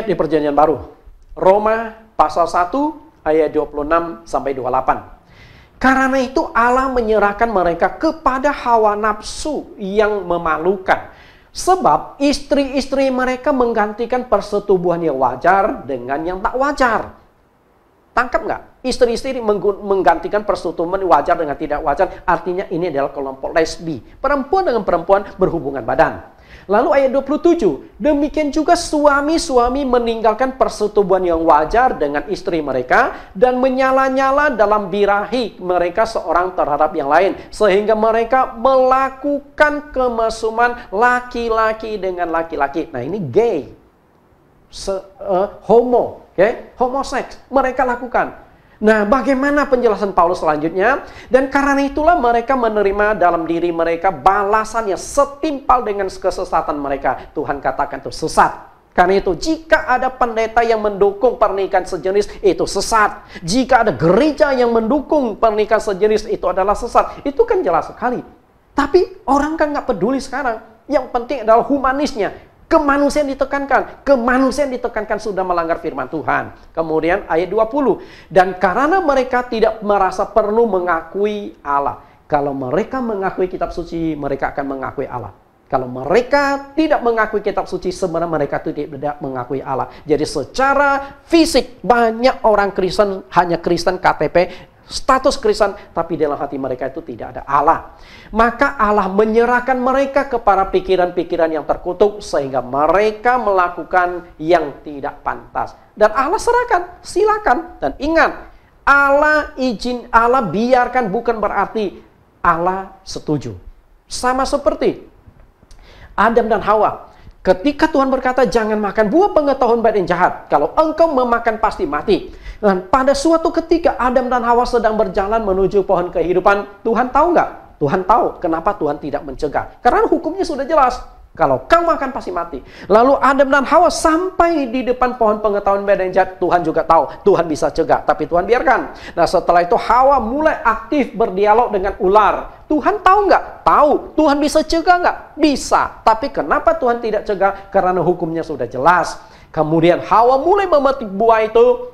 di perjanjian baru. Roma pasal 1 ayat 26 sampai 28. Karena itu Allah menyerahkan mereka kepada hawa nafsu yang memalukan. Sebab istri-istri mereka menggantikan persetubuhan yang wajar dengan yang tak wajar. Tangkap nggak? Istri-istri menggantikan persetubuhan wajar dengan tidak wajar. Artinya ini adalah kelompok lesbi. Perempuan dengan perempuan berhubungan badan. Lalu ayat 27, demikian juga suami-suami meninggalkan persetubuhan yang wajar dengan istri mereka dan menyala-nyala dalam birahi mereka seorang terhadap yang lain. Sehingga mereka melakukan kemasuman laki-laki dengan laki-laki. Nah ini gay, homo, homoseks, mereka lakukan. Nah, bagaimana penjelasan Paulus selanjutnya? Dan karena itulah mereka menerima dalam diri mereka balasan yang setimpal dengan kesesatan mereka. Tuhan katakan itu sesat. Karena itu, jika ada pendeta yang mendukung pernikahan sejenis, itu sesat. Jika ada gereja yang mendukung pernikahan sejenis, itu adalah sesat. Itu kan jelas sekali. Tapi orang kan nggak peduli sekarang. Yang penting adalah humanisnya. Kemanusiaan ditekankan sudah melanggar firman Tuhan. Kemudian ayat 20. Dan karena mereka tidak merasa perlu mengakui Allah. Kalau mereka mengakui kitab suci, mereka akan mengakui Allah. Kalau mereka tidak mengakui kitab suci, sebenarnya mereka tidak mengakui Allah. Jadi secara fisik banyak orang Kristen hanya Kristen KTP, status Kristen, tapi dalam hati mereka itu tidak ada Allah. Maka Allah menyerahkan mereka kepada pikiran-pikiran yang terkutuk sehingga mereka melakukan yang tidak pantas. Dan Allah serahkan, silakan. Dan ingat, Allah biarkan bukan berarti Allah setuju. Sama seperti Adam dan Hawa. Ketika Tuhan berkata, jangan makan buah pengetahuan baik dan jahat. Kalau engkau memakan pasti mati. Dan pada suatu ketika Adam dan Hawa sedang berjalan menuju pohon kehidupan. Tuhan tahu nggak? Tuhan tahu. Kenapa Tuhan tidak mencegah? Karena hukumnya sudah jelas. Kalau kau makan pasti mati. Lalu Adam dan Hawa sampai di depan pohon pengetahuan baik dan jahat. Tuhan juga tahu. Tuhan bisa cegah. Tapi Tuhan biarkan. Nah setelah itu Hawa mulai aktif berdialog dengan ular. Tuhan tahu nggak? Tahu. Tuhan bisa cegah nggak? Bisa. Tapi kenapa Tuhan tidak cegah? Karena hukumnya sudah jelas. Kemudian Hawa mulai memetik buah itu.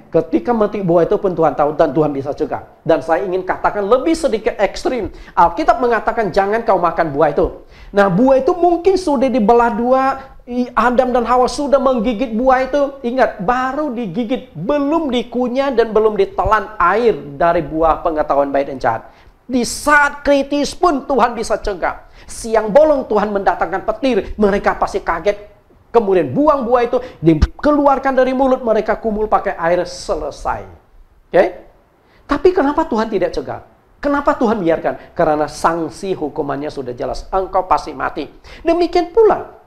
Ketika memetik buah itu pun Tuhan tahu dan Tuhan bisa cegah. Dan saya ingin katakan lebih sedikit ekstrim. Alkitab mengatakan jangan kau makan buah itu. Nah buah itu mungkin sudah dibelah dua. Adam dan Hawa sudah menggigit buah itu. Ingat, baru digigit, belum dikunyah dan belum ditelan air dari buah pengetahuan baik dan jahat. Di saat kritis pun Tuhan bisa cegah. Siang bolong Tuhan mendatangkan petir. Mereka pasti kaget. Kemudian buang buah itu dikeluarkan dari mulut mereka, kumul pakai air, selesai. Tapi kenapa Tuhan tidak cegah? Kenapa Tuhan biarkan? Karena sanksi hukumannya sudah jelas. Engkau pasti mati. Demikian pula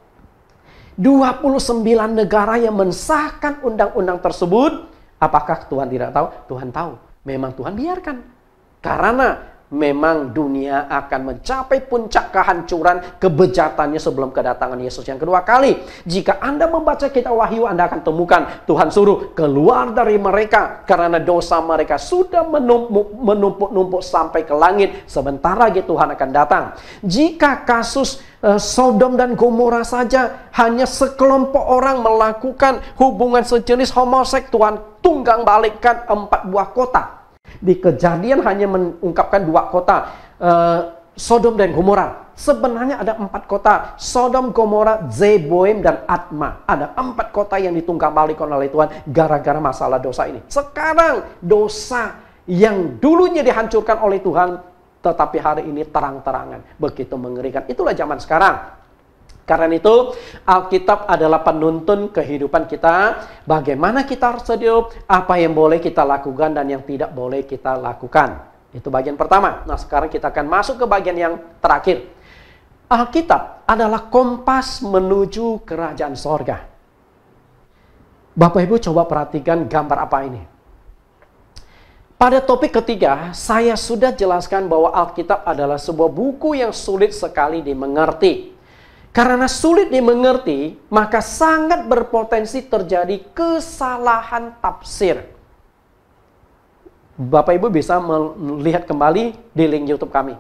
29 negara yang mensahkan undang-undang tersebut. Apakah Tuhan tidak tahu? Tuhan tahu. Memang Tuhan biarkan. Karena memang dunia akan mencapai puncak kehancuran kebejatannya sebelum kedatangan Yesus yang kedua kali. Jika Anda membaca kitab Wahyu, Anda akan temukan Tuhan suruh keluar dari mereka karena dosa mereka sudah menumpuk sampai ke langit. Sebentar lagi Tuhan akan datang. Jika kasus Sodom dan Gomora saja hanya sekelompok orang melakukan hubungan sejenis homoseks, Tuhan tunggang balikkan 4 buah kota. Di Kejadian hanya mengungkapkan 2 kota, Sodom dan Gomora. Sebenarnya ada 4 kota, Sodom, Gomora, Zeboim, dan Adma. Ada 4 kota yang ditunggang-balikan oleh Tuhan gara-gara masalah dosa ini. Sekarang dosa yang dulunya dihancurkan oleh Tuhan, tetapi hari ini terang-terangan. Begitu mengerikan. Itulah zaman sekarang. Karena itu Alkitab adalah penuntun kehidupan kita. Bagaimana kita harus hidup, apa yang boleh kita lakukan dan yang tidak boleh kita lakukan. Itu bagian pertama. Nah sekarang kita akan masuk ke bagian yang terakhir. Alkitab adalah kompas menuju kerajaan sorga. Bapak Ibu coba perhatikan gambar apa ini. Pada topik ketiga, saya sudah jelaskan bahwa Alkitab adalah sebuah buku yang sulit sekali dimengerti. Karena sulit dimengerti, maka sangat berpotensi terjadi kesalahan tafsir. Bapak Ibu bisa melihat kembali di link YouTube kami.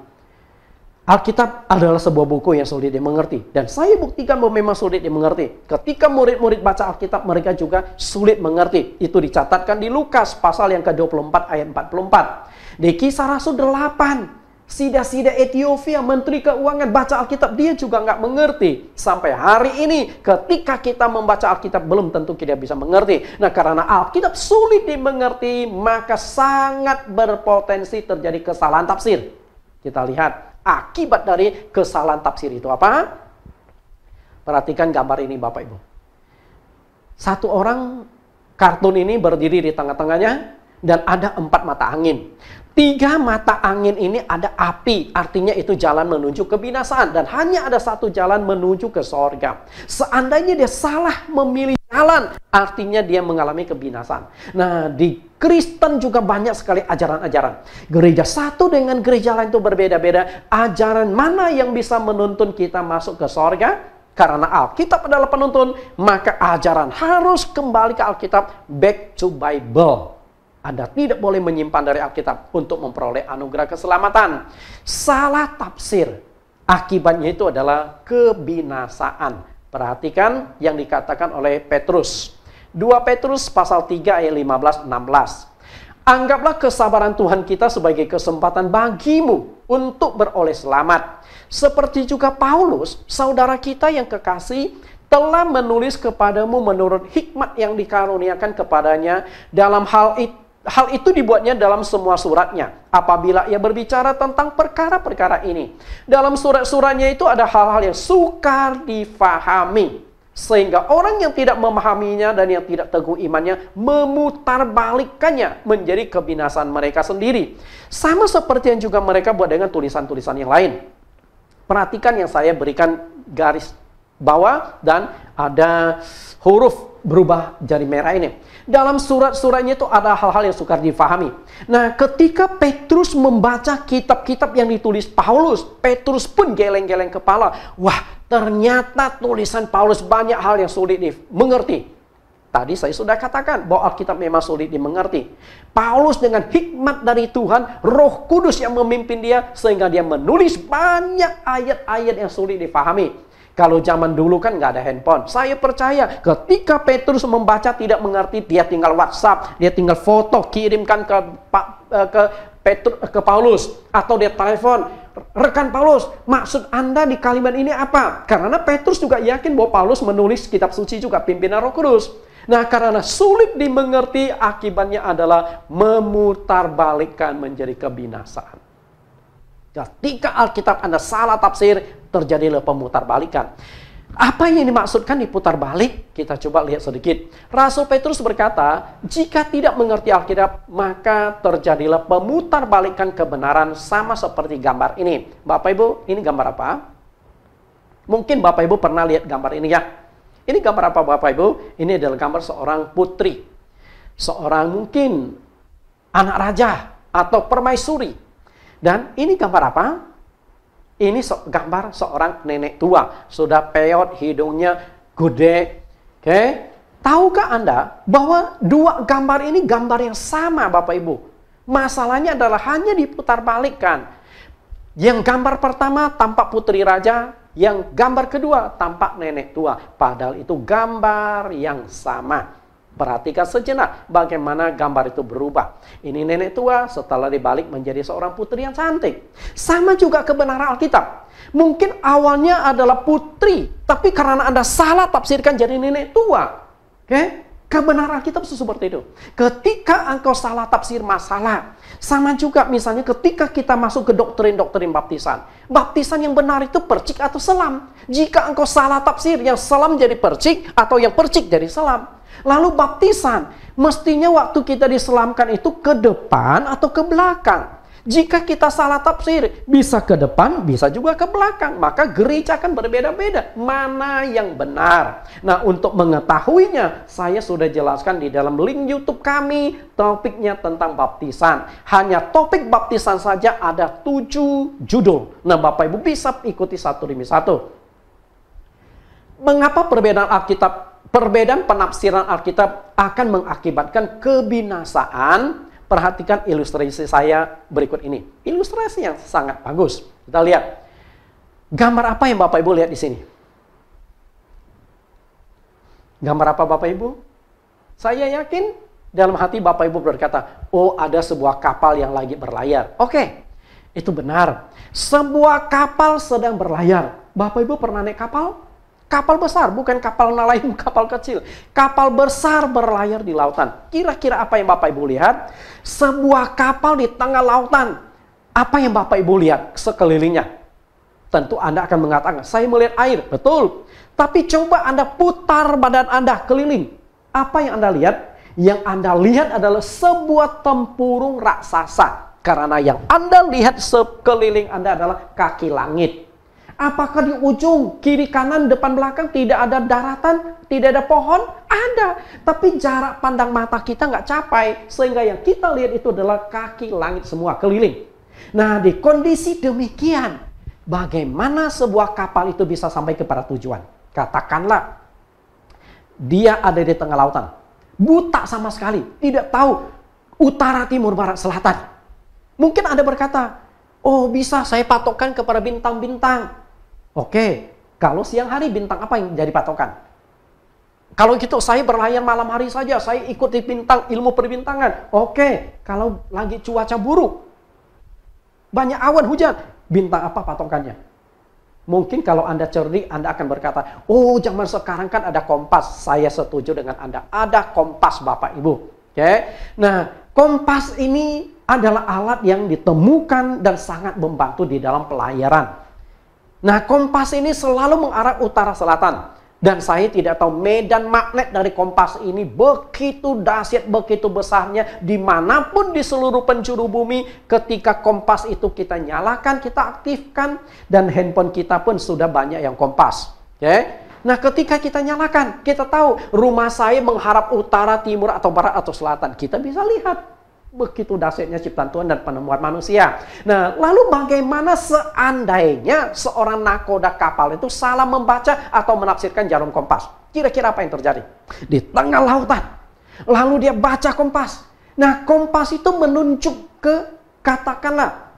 Alkitab adalah sebuah buku yang sulit dimengerti. Dan saya buktikan bahwa memang sulit dimengerti. Ketika murid-murid baca Alkitab, mereka juga sulit mengerti. Itu dicatatkan di Lukas pasal yang ke-24 ayat 44. Di Kisah Rasul 8. Sida-sida Ethiopia, menteri keuangan, baca Alkitab, dia juga nggak mengerti. Sampai hari ini, ketika kita membaca Alkitab, belum tentu kita bisa mengerti. Nah, karena Alkitab sulit dimengerti, maka sangat berpotensi terjadi kesalahan tafsir. Kita lihat akibat dari kesalahan tafsir itu apa? Perhatikan gambar ini Bapak Ibu. Satu orang kartun ini berdiri di tengah-tengahnya, dan ada 4 mata angin. 3 mata angin ini ada api, artinya itu jalan menuju kebinasaan. Dan hanya ada 1 jalan menuju ke sorga. Seandainya dia salah memilih jalan, artinya dia mengalami kebinasaan. Nah, di Kristen juga banyak sekali ajaran-ajaran. Gereja satu dengan gereja lain itu berbeda-beda. Ajaran mana yang bisa menuntun kita masuk ke sorga? Karena Alkitab adalah penuntun, maka ajaran harus kembali ke Alkitab, back to Bible. Anda tidak boleh menyimpan dari Alkitab untuk memperoleh anugerah keselamatan. Salah tafsir, akibatnya itu adalah kebinasaan. Perhatikan yang dikatakan oleh Petrus. 2 Petrus pasal 3 ayat 15-16. Anggaplah kesabaran Tuhan kita sebagai kesempatan bagimu untuk beroleh selamat. Seperti juga Paulus, saudara kita yang kekasih, telah menulis kepadamu menurut hikmat yang dikaruniakan kepadanya. Dalam hal itu dibuatnya dalam semua suratnya. Apabila ia berbicara tentang perkara-perkara ini, dalam surat-suratnya itu ada hal-hal yang sukar difahami, sehingga orang yang tidak memahaminya dan yang tidak teguh imannya memutarbalikkannya menjadi kebinasaan mereka sendiri. Sama seperti yang juga mereka buat dengan tulisan-tulisan yang lain. Perhatikan yang saya berikan garis bawah dan ada huruf berubah jadi merah ini. Dalam surat-suratnya itu ada hal-hal yang sukar difahami. Nah, ketika Petrus membaca kitab-kitab yang ditulis Paulus, Petrus pun geleng-geleng kepala. Wah, ternyata tulisan Paulus banyak hal yang sulit dimengerti. Tadi saya sudah katakan bahwa Alkitab memang sulit dimengerti. Paulus dengan hikmat dari Tuhan, Roh Kudus yang memimpin dia, sehingga dia menulis banyak ayat-ayat yang sulit difahami. Kalau zaman dulu kan nggak ada handphone. Saya percaya ketika Petrus membaca tidak mengerti, dia tinggal WhatsApp, dia tinggal foto, kirimkan ke Paulus. Atau dia telepon, rekan Paulus, maksud Anda di kalimat ini apa? Karena Petrus juga yakin bahwa Paulus menulis kitab suci juga pimpinan Roh Kudus. Nah, karena sulit dimengerti, akibatnya adalah memutarbalikkan menjadi kebinasaan. Ketika Alkitab Anda salah tafsir, terjadilah pemutarbalikan. Apa yang dimaksudkan diputar balik? Kita coba lihat sedikit. Rasul Petrus berkata, jika tidak mengerti Alkitab, maka terjadilah pemutarbalikan kebenaran sama seperti gambar ini. Bapak Ibu, ini gambar apa? Mungkin Bapak Ibu pernah lihat gambar ini ya. Ini gambar apa Bapak Ibu? Ini adalah gambar seorang putri. Seorang mungkin anak raja atau permaisuri. Dan ini gambar apa? Ini gambar seorang nenek tua. Sudah peot, hidungnya gede. Oke? Tahukah Anda bahwa dua gambar ini gambar yang sama Bapak Ibu? Masalahnya adalah hanya diputarbalikkan. Yang gambar pertama tampak putri raja, yang gambar kedua tampak nenek tua. Padahal itu gambar yang sama. Perhatikan sejenak bagaimana gambar itu berubah. Ini nenek tua setelah dibalik menjadi seorang putri yang cantik. Sama juga kebenaran Alkitab. Mungkin awalnya adalah putri, tapi karena Anda salah tafsirkan jadi nenek tua. Oke? Kebenaran Alkitab seperti itu. Ketika engkau salah tafsir masalah. Sama juga misalnya ketika kita masuk ke doktrin-doktrin baptisan. Baptisan yang benar itu percik atau selam. Jika engkau salah tafsir, yang selam jadi percik atau yang percik jadi selam. Lalu baptisan, mestinya waktu kita diselamkan itu ke depan atau ke belakang. Jika kita salah tafsir, bisa ke depan, bisa juga ke belakang. Maka gereja akan berbeda-beda. Mana yang benar? Nah, untuk mengetahuinya, saya sudah jelaskan di dalam link YouTube kami, topiknya tentang baptisan. Hanya topik baptisan saja ada 7 judul. Nah, Bapak Ibu bisa ikuti satu demi satu. Mengapa perbedaan penafsiran Alkitab akan mengakibatkan kebinasaan? Perhatikan ilustrasi saya berikut ini. Ilustrasi yang sangat bagus. Kita lihat. Gambar apa yang Bapak Ibu lihat di sini? Gambar apa Bapak Ibu? Saya yakin dalam hati Bapak Ibu berkata, oh ada sebuah kapal yang lagi berlayar. Oke, itu benar. Sebuah kapal sedang berlayar. Bapak Ibu pernah naik kapal? Kapal besar, bukan kapal nelayan, kapal kecil. Kapal besar berlayar di lautan. Kira-kira apa yang Bapak Ibu lihat? Sebuah kapal di tengah lautan. Apa yang Bapak Ibu lihat sekelilingnya? Tentu Anda akan mengatakan, saya melihat air. Betul. Tapi coba Anda putar badan Anda keliling. Apa yang Anda lihat? Yang Anda lihat adalah sebuah tempurung raksasa. Karena yang Anda lihat sekeliling Anda adalah kaki langit. Apakah di ujung, kiri, kanan, depan, belakang tidak ada daratan, tidak ada pohon? Ada. Tapi jarak pandang mata kita nggak capai. Sehingga yang kita lihat itu adalah kaki langit semua, keliling. Nah, di kondisi demikian, bagaimana sebuah kapal itu bisa sampai kepada tujuan? Katakanlah, dia ada di tengah lautan. Buta sama sekali, tidak tahu utara, timur, barat, selatan. Mungkin Anda berkata, oh bisa saya patokkan kepada bintang-bintang. Oke, kalau siang hari bintang apa yang jadi patokan? Kalau gitu saya berlayar malam hari saja, saya ikuti bintang, ilmu perbintangan. Oke, kalau lagi cuaca buruk. banyak awan hujan. Bintang apa patokannya? Mungkin kalau Anda cerdik, Anda akan berkata, oh zaman sekarang kan ada kompas. Saya setuju dengan Anda. Ada kompas Bapak Ibu. Oke? Nah, kompas ini adalah alat yang ditemukan dan sangat membantu di dalam pelayaran. Nah, kompas ini selalu mengarah utara selatan. Dan saya tidak tahu medan magnet dari kompas ini begitu dahsyat, begitu besarnya. Dimanapun di seluruh penjuru bumi, ketika kompas itu kita nyalakan, kita aktifkan. Dan handphone kita pun sudah banyak yang kompas. Oke? Nah, ketika kita nyalakan, kita tahu rumah saya mengharap utara, timur, atau barat, atau selatan. Kita bisa lihat. Begitu dahsyatnya ciptaan Tuhan dan penemuan manusia. Nah, lalu bagaimana seandainya seorang nakoda kapal itu salah membaca atau menafsirkan jarum kompas? Kira-kira apa yang terjadi? Di tengah lautan. Lalu dia baca kompas. Nah, kompas itu menunjuk ke, katakanlah,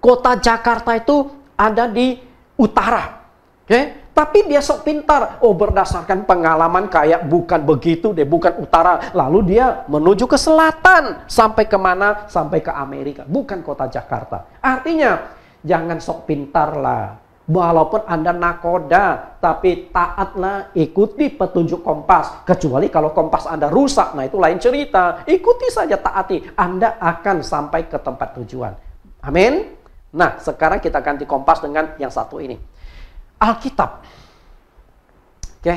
kota Jakarta itu ada di utara. Oke? Tapi dia sok pintar. Oh, berdasarkan pengalaman kayak bukan begitu deh, bukan utara. Lalu dia menuju ke selatan. Sampai kemana? Sampai ke Amerika. Bukan kota Jakarta. Artinya, jangan sok pintar lah. Walaupun Anda nakoda, tapi taatlah, ikuti petunjuk kompas. Kecuali kalau kompas Anda rusak, nah itu lain cerita. Ikuti saja, taati. Anda akan sampai ke tempat tujuan. Amin. Nah, sekarang kita ganti kompas dengan yang satu ini. Alkitab. Oke.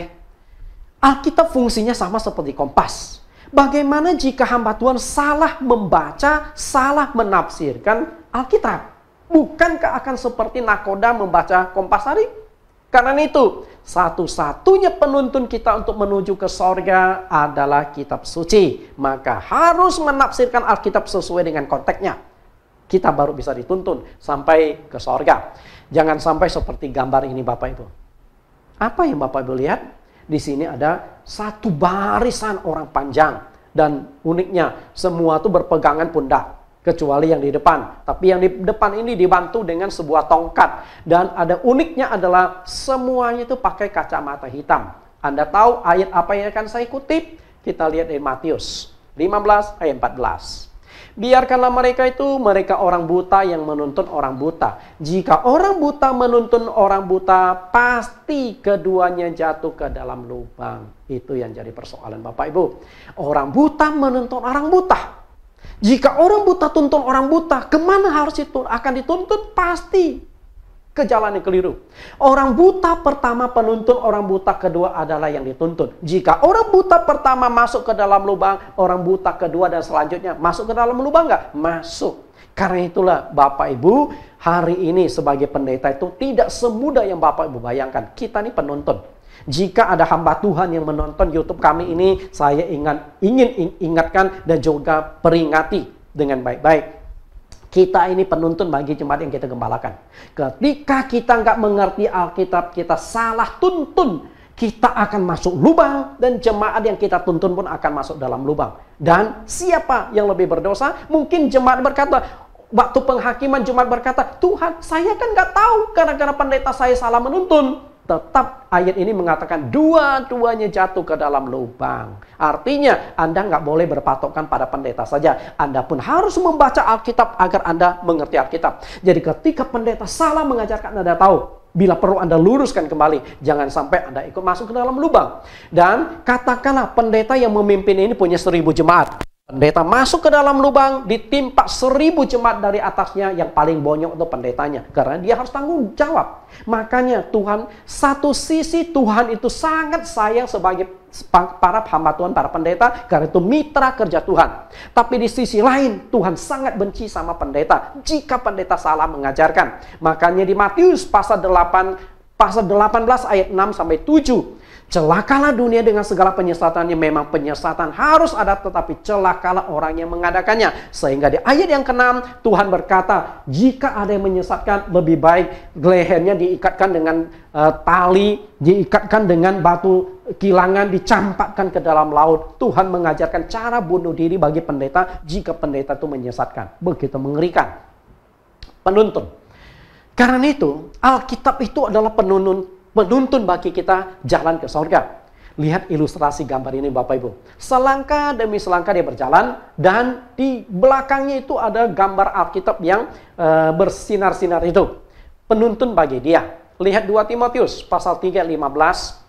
Alkitab fungsinya sama seperti kompas. Bagaimana jika hamba Tuhan salah membaca, salah menafsirkan Alkitab? Bukankah akan seperti nakoda membaca kompas tadi? Karena itu, satu-satunya penuntun kita untuk menuju ke sorga adalah kitab suci. Maka harus menafsirkan Alkitab sesuai dengan konteksnya. Kita baru bisa dituntun sampai ke sorga. Jangan sampai seperti gambar ini Bapak Ibu. Apa yang Bapak Ibu lihat? Di sini ada satu barisan orang panjang. Dan uniknya, semua itu berpegangan pundak. Kecuali yang di depan. Tapi yang di depan ini dibantu dengan sebuah tongkat. Dan ada uniknya adalah semuanya itu pakai kacamata hitam. Anda tahu ayat apa yang akan saya kutip? Kita lihat dari Matius 15 ayat 14. Biarkanlah mereka orang buta yang menuntun orang buta. Jika orang buta menuntun orang buta, pasti keduanya jatuh ke dalam lubang. Itu yang jadi persoalan Bapak Ibu. Orang buta menuntun orang buta. Jika orang buta tuntun orang buta, kemana harus itu akan dituntun? Pasti ke jalan yang keliru. Orang buta pertama penuntun, orang buta kedua adalah yang dituntun. Jika orang buta pertama masuk ke dalam lubang, orang buta kedua dan selanjutnya masuk ke dalam lubang nggak? Masuk. Karena itulah Bapak Ibu, hari ini sebagai pendeta itu tidak semudah yang Bapak Ibu bayangkan. Kita ini penuntun. Jika ada hamba Tuhan yang menonton YouTube kami ini, saya ingin ingatkan dan juga peringati dengan baik-baik. Kita ini penuntun bagi jemaat yang kita gembalakan. Ketika kita nggak mengerti Alkitab, kita salah tuntun, kita akan masuk lubang dan jemaat yang kita tuntun pun akan masuk dalam lubang. Dan siapa yang lebih berdosa? Mungkin jemaat berkata, waktu penghakiman jemaat berkata, Tuhan, saya kan nggak tahu gara-gara pendeta saya salah menuntun. Tetap ayat ini mengatakan dua-duanya jatuh ke dalam lubang. Artinya Anda nggak boleh berpatokan pada pendeta saja. Anda pun harus membaca Alkitab agar Anda mengerti Alkitab. Jadi ketika pendeta salah mengajarkan, Anda tahu. Bila perlu Anda luruskan kembali. Jangan sampai Anda ikut masuk ke dalam lubang. Dan katakanlah pendeta yang memimpin ini punya 1000 jemaat. Pendeta masuk ke dalam lubang, ditimpa 1000 jemaat dari atasnya, yang paling bonyok untuk pendetanya. Karena dia harus tanggung jawab. Makanya Tuhan, satu sisi Tuhan itu sangat sayang sebagai para hamba Tuhan, para pendeta, karena itu mitra kerja Tuhan. Tapi di sisi lain, Tuhan sangat benci sama pendeta jika pendeta salah mengajarkan. Makanya di Matius pasal 18 ayat 6 sampai 7. Celakalah dunia dengan segala penyesatannya. Memang penyesatan harus ada, tetapi celakalah orang yang mengadakannya. Sehingga di ayat yang ke-6 Tuhan berkata, jika ada yang menyesatkan, lebih baik lehernya diikatkan dengan tali, diikatkan dengan batu kilangan, dicampakkan ke dalam laut. Tuhan mengajarkan cara bunuh diri bagi pendeta jika pendeta itu menyesatkan. Begitu mengerikan. Penuntun. Karena itu Alkitab itu adalah penuntun bagi kita jalan ke sorga. Lihat ilustrasi gambar ini Bapak Ibu. Selangkah demi selangkah dia berjalan, dan di belakangnya itu ada gambar Alkitab yang bersinar-sinar itu. Penuntun bagi dia. Lihat 2 Timotius pasal 3 ayat 15.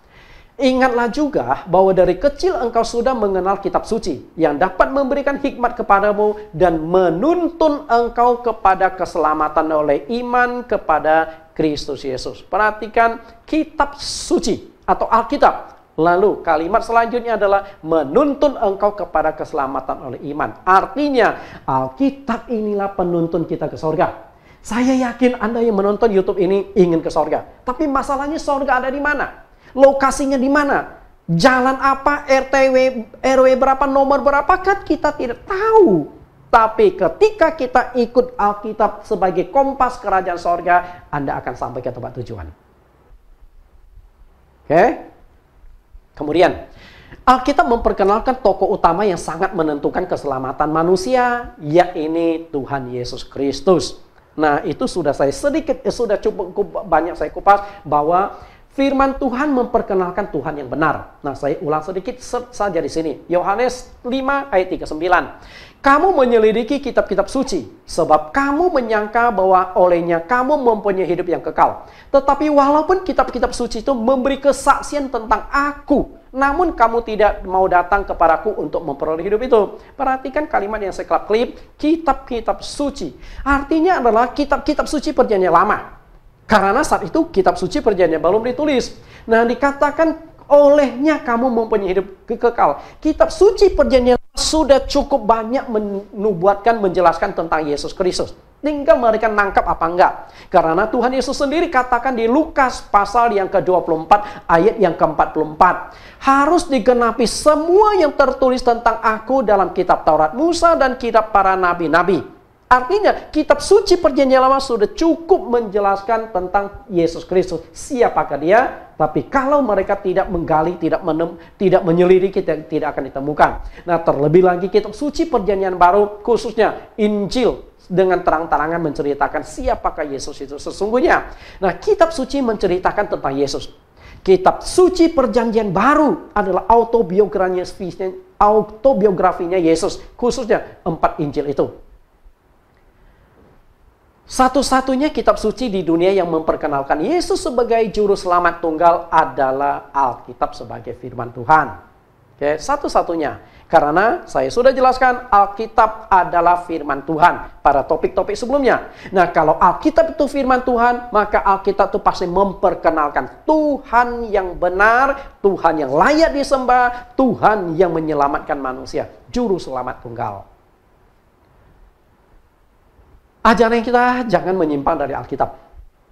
Ingatlah juga bahwa dari kecil engkau sudah mengenal kitab suci yang dapat memberikan hikmat kepadamu dan menuntun engkau kepada keselamatan oleh iman kepada Kristus Yesus. Perhatikan kitab suci atau Alkitab. Lalu kalimat selanjutnya adalah menuntun engkau kepada keselamatan oleh iman. Artinya Alkitab inilah penuntun kita ke sorga. Saya yakin Anda yang menonton YouTube ini ingin ke sorga. Tapi masalahnya sorga ada di mana? Lokasinya di mana? Jalan apa? RTW, RW berapa? Nomor berapa? Kan kita tidak tahu. Tapi ketika kita ikut Alkitab sebagai kompas kerajaan sorga, Anda akan sampai ke tempat tujuan. Oke? Kemudian, Alkitab memperkenalkan tokoh utama yang sangat menentukan keselamatan manusia, yaitu Tuhan Yesus Kristus. Nah, itu sudah sudah cukup banyak saya kupas bahwa firman Tuhan memperkenalkan Tuhan yang benar. Nah, saya ulang sedikit saja di sini. Yohanes 5 ayat 39. Kamu menyelidiki kitab-kitab suci, sebab kamu menyangka bahwa olehnya kamu mempunyai hidup yang kekal. Tetapi walaupun kitab-kitab suci itu memberi kesaksian tentang aku, namun kamu tidak mau datang kepadaku untuk memperoleh hidup itu. Perhatikan kalimat yang saya klip, kitab-kitab suci. Artinya adalah kitab-kitab suci perjanjian lama. Karena saat itu kitab suci perjanjian belum ditulis. Nah, dikatakan olehnya kamu mempunyai hidup kekal. Kitab suci perjanjian sudah cukup banyak menubuatkan, menjelaskan tentang Yesus Kristus. Tinggal mereka nangkap apa enggak. Karena Tuhan Yesus sendiri katakan di Lukas pasal yang ke-24 ayat yang ke-44. Harus digenapi semua yang tertulis tentang aku dalam kitab Taurat Musa dan kitab para nabi-nabi. Artinya kitab suci perjanjian lama sudah cukup menjelaskan tentang Yesus Kristus. Siapakah dia? Tapi kalau mereka tidak menggali, tidak menyelidiki, tidak akan ditemukan. Nah, terlebih lagi kitab suci perjanjian baru, khususnya Injil, dengan terang-terangan menceritakan siapakah Yesus itu sesungguhnya. Nah, kitab suci menceritakan tentang Yesus. Kitab suci perjanjian baru adalah autobiografinya Yesus, khususnya 4 Injil itu. Satu-satunya kitab suci di dunia yang memperkenalkan Yesus sebagai juru selamat tunggal adalah Alkitab sebagai firman Tuhan. Oke, satu-satunya. Karena saya sudah jelaskan Alkitab adalah firman Tuhan pada topik-topik sebelumnya. Nah, kalau Alkitab itu firman Tuhan, maka Alkitab itu pasti memperkenalkan Tuhan yang benar, Tuhan yang layak disembah, Tuhan yang menyelamatkan manusia, juru selamat tunggal. Ajaran kita jangan menyimpang dari Alkitab.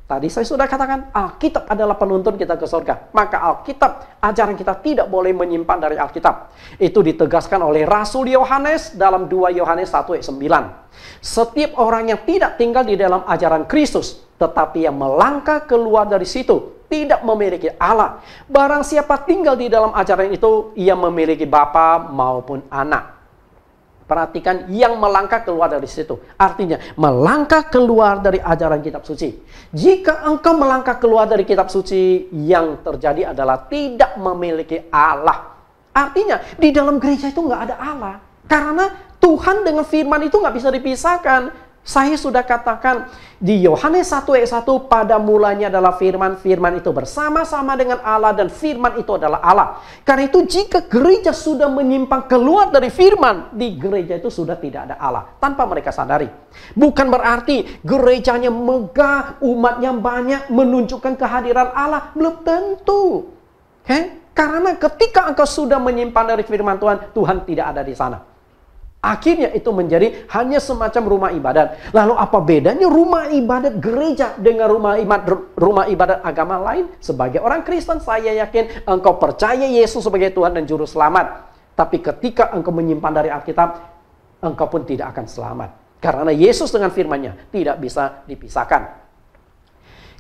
Tadi saya sudah katakan, Alkitab adalah penuntun kita ke surga. Maka Alkitab, ajaran kita tidak boleh menyimpang dari Alkitab. Itu ditegaskan oleh Rasul Yohanes dalam 2 Yohanes 1 ayat 9. Setiap orang yang tidak tinggal di dalam ajaran Kristus, tetapi yang melangkah keluar dari situ, tidak memiliki Allah. Barang siapa tinggal di dalam ajaran itu, ia memiliki bapa maupun anak. Perhatikan, yang melangkah keluar dari situ. Artinya, melangkah keluar dari ajaran kitab suci. Jika engkau melangkah keluar dari kitab suci, yang terjadi adalah tidak memiliki Allah. Artinya, di dalam gereja itu nggak ada Allah. Karena Tuhan dengan firman itu nggak bisa dipisahkan. Saya sudah katakan di Yohanes 1 ayat 1, pada mulanya adalah firman, firman itu bersama-sama dengan Allah dan firman itu adalah Allah. Karena itu jika gereja sudah menyimpang keluar dari firman, di gereja itu sudah tidak ada Allah tanpa mereka sadari. Bukan berarti gerejanya megah, umatnya banyak, menunjukkan kehadiran Allah, belum tentu. Karena ketika engkau sudah menyimpang dari firman Tuhan, Tuhan tidak ada di sana. Akhirnya itu menjadi hanya semacam rumah ibadat. Lalu apa bedanya rumah ibadat gereja dengan rumah ibadat agama lain? Sebagai orang Kristen, saya yakin engkau percaya Yesus sebagai Tuhan dan Juru Selamat. Tapi ketika engkau menyimpang dari Alkitab, engkau pun tidak akan selamat. Karena Yesus dengan firman-Nya tidak bisa dipisahkan.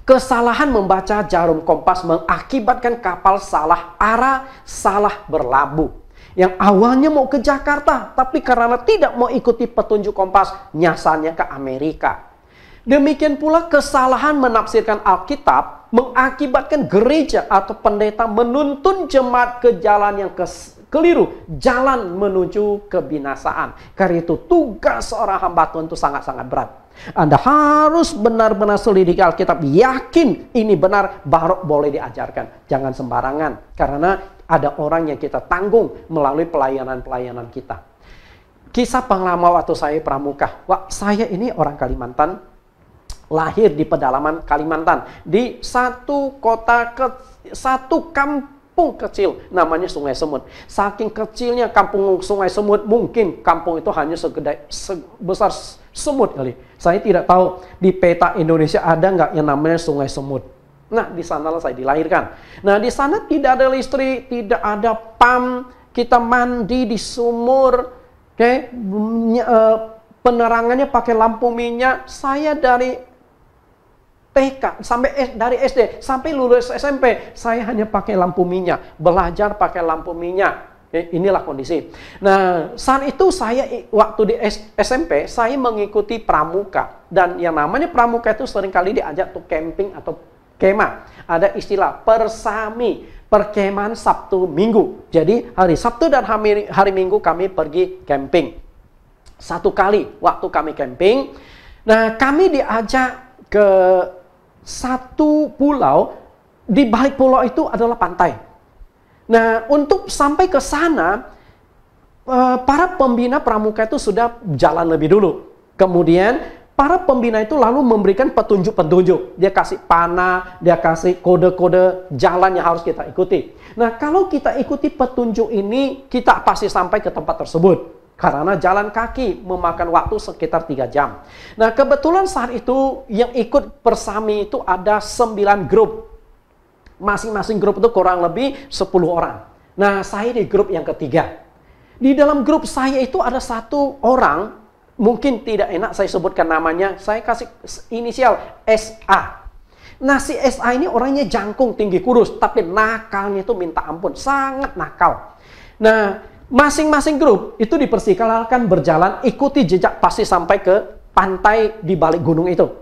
Kesalahan membaca jarum kompas mengakibatkan kapal salah arah, salah berlabuh. Yang awalnya mau ke Jakarta, tapi karena tidak mau ikuti petunjuk kompas, nyasarnya ke Amerika. Demikian pula kesalahan menafsirkan Alkitab mengakibatkan gereja atau pendeta menuntun jemaat ke jalan yang keliru, jalan menuju kebinasaan. Karena itu tugas seorang hamba Tuhan itu sangat-sangat berat. Anda harus benar-benar selidiki Alkitab, yakin ini benar, baru boleh diajarkan. Jangan sembarangan, karena ada orang yang kita tanggung melalui pelayanan-pelayanan kita. Kisah pengalaman waktu saya pramuka. Saya ini orang Kalimantan, lahir di pedalaman Kalimantan, di satu kampung kecil namanya Sungai Semut. Saking kecilnya kampung Sungai Semut, mungkin kampung itu hanya sebesar semut kali. Saya tidak tahu di peta Indonesia ada nggak yang namanya Sungai Semut. Nah, di sanalah saya dilahirkan. Nah, di sana tidak ada listrik, tidak ada pam, kita mandi di sumur, penerangannya pakai lampu minyak. Saya dari TK sampai dari SD sampai lulus SMP, saya hanya pakai lampu minyak, belajar pakai lampu minyak. Inilah kondisi. Nah, saat itu saya waktu di SMP, saya mengikuti pramuka, dan yang namanya pramuka itu seringkali diajak tuh camping atau kemah. Ada istilah persami, perkemahan Sabtu Minggu. Jadi hari Sabtu dan hari Minggu kami pergi camping. Satu kali waktu kami camping, nah kami diajak ke satu pulau, di balik pulau itu adalah pantai. Nah, untuk sampai ke sana, para pembina pramuka itu sudah jalan lebih dulu. Kemudian, para pembina itu lalu memberikan petunjuk-petunjuk. Dia kasih panah, dia kasih kode-kode jalan yang harus kita ikuti. Nah, kalau kita ikuti petunjuk ini, kita pasti sampai ke tempat tersebut. Karena jalan kaki memakan waktu sekitar 3 jam. Nah, kebetulan saat itu yang ikut persami itu ada 9 grup. Masing-masing grup itu kurang lebih 10 orang. Nah, saya di grup yang ketiga. Di dalam grup saya itu ada satu orang, mungkin tidak enak saya sebutkan namanya, saya kasih inisial SA. Nah, si SA ini orangnya jangkung, tinggi kurus, tapi nakalnya itu minta ampun, sangat nakal. Nah, masing-masing grup itu dipersilakan berjalan, ikuti jejak pasti sampai ke pantai di balik gunung itu.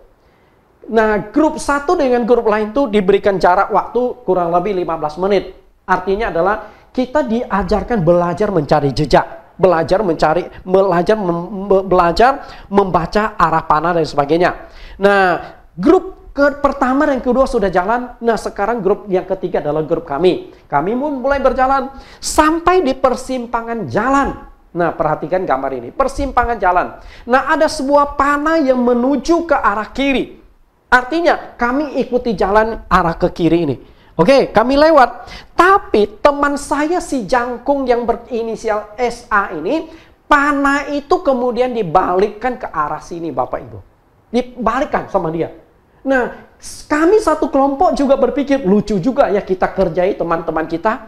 Nah, grup satu dengan grup lain itu diberikan jarak waktu kurang lebih 15 menit. Artinya adalah kita diajarkan belajar mencari jejak, belajar membaca arah panah dan sebagainya. Nah, grup pertama dan kedua sudah jalan. Nah, sekarang grup yang ketiga adalah grup kami. Kami mulai berjalan sampai di persimpangan jalan. Nah, perhatikan gambar ini. Persimpangan jalan. Nah, ada sebuah panah yang menuju ke arah kiri. Artinya, kami ikuti jalan arah ke kiri ini. Oke, kami lewat. Tapi, teman saya si jangkung yang berinisial SA ini, panah itu kemudian dibalikkan ke arah sini, Bapak Ibu. Dibalikkan sama dia. Nah, kami satu kelompok juga berpikir, lucu juga ya kita kerjai teman-teman kita.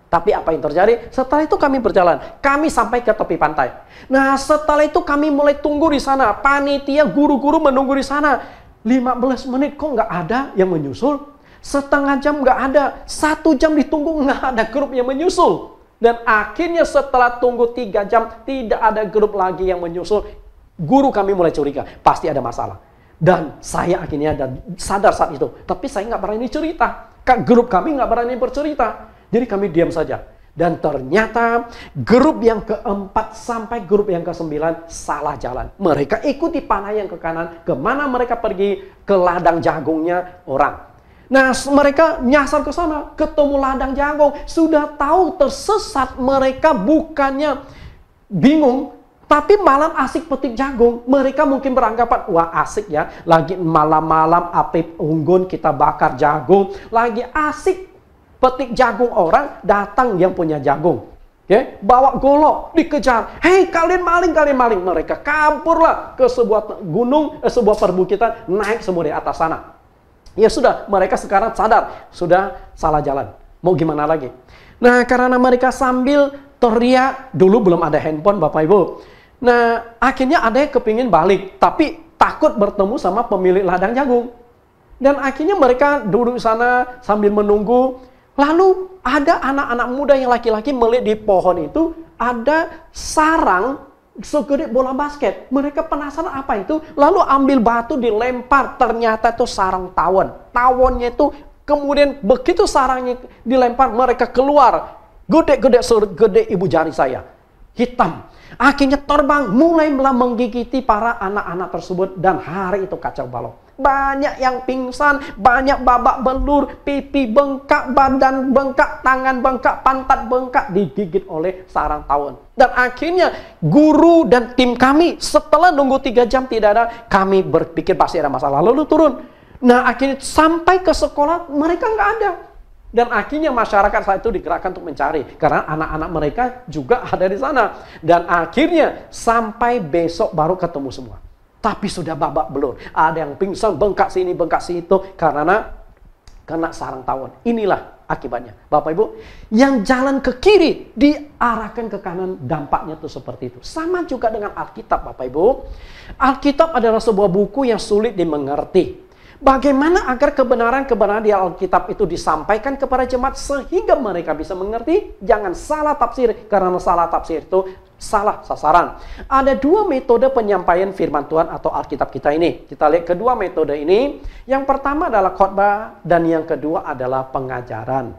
Tapi apa yang terjadi? Setelah itu kami berjalan. Kami sampai ke tepi pantai. Nah, setelah itu kami mulai tunggu di sana. Panitia, guru-guru menunggu di sana. 15 menit kok nggak ada yang menyusul. Setengah jam nggak ada. 1 jam ditunggu nggak ada grup yang menyusul. Dan akhirnya setelah tunggu 3 jam, tidak ada grup lagi yang menyusul. Guru kami mulai curiga. Pasti ada masalah. Dan saya akhirnya sadar saat itu. Tapi saya nggak berani cerita. Grup kami nggak berani bercerita. Jadi kami diam saja. Dan ternyata grup yang keempat sampai grup yang ke-9 salah jalan. Mereka ikuti panah yang ke kanan. Kemana mereka pergi? Ke ladang jagungnya orang. Nah, mereka nyasar ke sana. Ketemu ladang jagung. Sudah tahu tersesat. Mereka bukannya bingung, tapi malam asik petik jagung. Mereka mungkin beranggapan, wah asik ya. Lagi malam-malam api unggun kita bakar jagung. Lagi asik petik jagung orang, datang yang punya jagung. Okay? Bawa golok, dikejar. Hei, kalian maling, kalian maling. Mereka kaburlah ke sebuah gunung, sebuah perbukitan, naik semua di atas sana. Ya sudah, mereka sekarang sadar, sudah salah jalan. Mau gimana lagi? Nah, karena mereka sambil teriak, dulu belum ada handphone Bapak Ibu. Nah, akhirnya ada yang kepingin balik, tapi takut bertemu sama pemilik ladang jagung. Dan akhirnya mereka duduk di sana sambil menunggu. Lalu ada anak-anak muda yang laki-laki melihat di pohon itu ada sarang segede bola basket. Mereka penasaran apa itu. Lalu ambil batu dilempar. Ternyata itu sarang tawon. Tawonnya itu kemudian begitu sarangnya dilempar, mereka keluar. Gede-gede segede ibu jari saya. Hitam. Akhirnya terbang, mulailah menggigiti para anak-anak tersebut. Dan hari itu kacau balau. Banyak yang pingsan, banyak babak belur, pipi bengkak, badan bengkak, tangan bengkak, pantat bengkak, digigit oleh sarang tawon. Dan akhirnya guru dan tim kami setelah nunggu 3 jam tidak ada, kami berpikir pasti ada masalah, lalu turun. Nah akhirnya sampai ke sekolah mereka nggak ada. Dan akhirnya masyarakat saat itu digerakkan untuk mencari. Karena anak-anak mereka juga ada di sana. Dan akhirnya sampai besok baru ketemu semua. Tapi sudah babak belur. Ada yang pingsan, bengkak sini, bengkak situ. Karena kena sarang tawon. Inilah akibatnya. Bapak Ibu, yang jalan ke kiri diarahkan ke kanan, dampaknya tuh seperti itu. Sama juga dengan Alkitab, Bapak Ibu. Alkitab adalah sebuah buku yang sulit dimengerti. Bagaimana agar kebenaran-kebenaran di Alkitab itu disampaikan kepada jemaat sehingga mereka bisa mengerti? Jangan salah tafsir, karena salah tafsir itu salah sasaran. Ada 2 metode penyampaian firman Tuhan atau Alkitab kita ini. Kita lihat kedua metode ini. Yang pertama adalah khotbah dan yang kedua adalah pengajaran.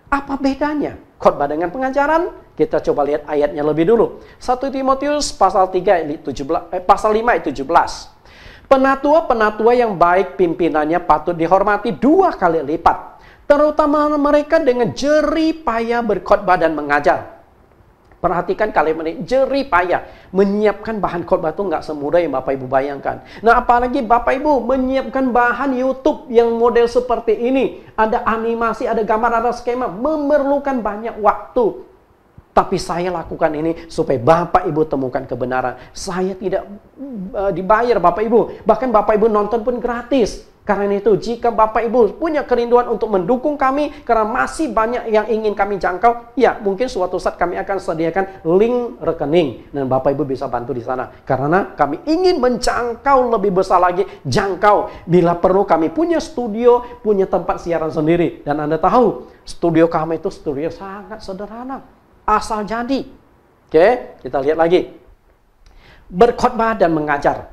Apa bedanya khotbah dengan pengajaran? Kita coba lihat ayatnya lebih dulu. 1 Timotius pasal 3 pasal 5 ayat 17. Penatua-penatua yang baik pimpinannya patut dihormati 2 kali lipat. Terutama mereka dengan jerih payah berkhotbah dan mengajar. Perhatikan kalimat ini, jerih payah. Menyiapkan bahan khotbah itu nggak semudah yang Bapak Ibu bayangkan. Nah apalagi Bapak Ibu menyiapkan bahan YouTube yang model seperti ini. Ada animasi, ada gambar, ada skema. Memerlukan banyak waktu. Tapi saya lakukan ini supaya Bapak Ibu temukan kebenaran. Saya tidak dibayar Bapak Ibu. Bahkan Bapak Ibu nonton pun gratis. Karena itu jika Bapak Ibu punya kerinduan untuk mendukung kami, karena masih banyak yang ingin kami jangkau, ya mungkin suatu saat kami akan sediakan link rekening. Dan Bapak Ibu bisa bantu di sana. Karena kami ingin menjangkau lebih besar lagi. Jangkau. Bila perlu kami punya studio, punya tempat siaran sendiri. Dan Anda tahu, studio kami itu studio sangat sederhana. Asal jadi. Oke, kita lihat lagi. Berkhotbah dan mengajar.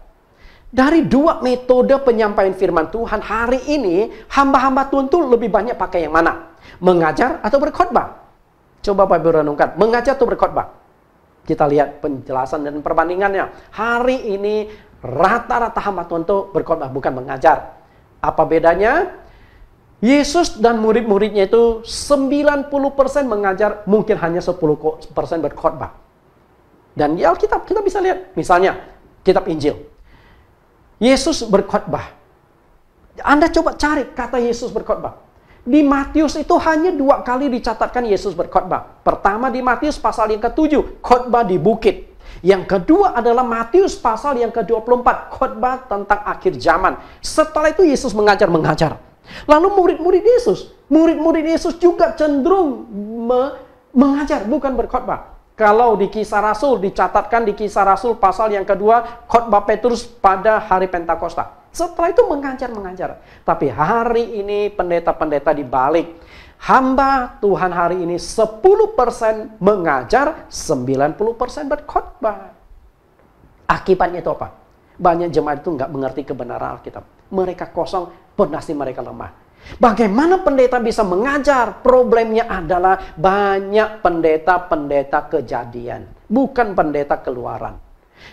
Dari 2 metode penyampaian firman Tuhan hari ini, hamba-hamba Tuhan itu lebih banyak pakai yang mana? Mengajar atau berkhotbah? Coba Bapak Ibu renungkan, mengajar atau berkhotbah? Kita lihat penjelasan dan perbandingannya. Hari ini rata-rata hamba Tuhan itu berkhotbah, bukan mengajar. Apa bedanya? Yesus dan murid-muridnya itu 90% mengajar, mungkin hanya 10% berkhotbah. Dan di Alkitab kita bisa lihat, misalnya kitab Injil. Yesus berkhotbah. Anda coba cari kata Yesus berkhotbah. Di Matius itu hanya 2 kali dicatatkan Yesus berkhotbah. Pertama di Matius pasal yang ke-7, khotbah di bukit. Yang kedua adalah Matius pasal yang ke-24, khotbah tentang akhir zaman. Setelah itu Yesus mengajar. Lalu murid-murid Yesus juga cenderung mengajar, bukan berkhotbah. Kalau di Kisah Rasul, dicatatkan di Kisah Rasul pasal yang kedua, khotbah Petrus pada hari Pentakosta. Setelah itu mengajar. Tapi hari ini pendeta-pendeta dibalik. Hamba Tuhan hari ini 10% mengajar, 90% berkhotbah. Akibatnya itu apa? Banyak jemaat itu nggak mengerti kebenaran Alkitab. Mereka kosong, pondasi mereka lemah. Bagaimana pendeta bisa mengajar? Problemnya adalah banyak pendeta-pendeta kejadian, bukan pendeta keluaran.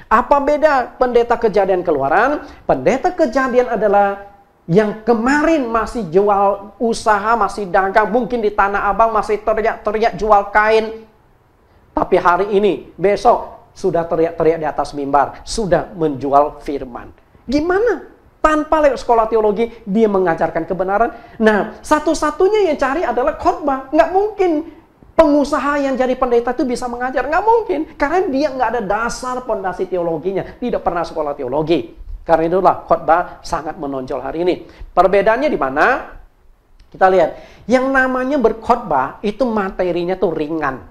Apa beda pendeta kejadian keluaran? Pendeta kejadian adalah yang kemarin masih jual usaha, masih dagang, mungkin di Tanah Abang masih teriak-teriak jual kain. Tapi hari ini, besok sudah teriak-teriak di atas mimbar, sudah menjual firman. Gimana? Tanpa lewat sekolah teologi, dia mengajarkan kebenaran. Nah, satu-satunya yang cari adalah khotbah. Nggak mungkin pengusaha yang jadi pendeta itu bisa mengajar. Nggak mungkin. Karena dia nggak ada dasar pondasi teologinya. Tidak pernah sekolah teologi. Karena itulah khotbah sangat menonjol hari ini. Perbedaannya di mana? Kita lihat. Yang namanya berkhotbah, itu materinya tuh ringan.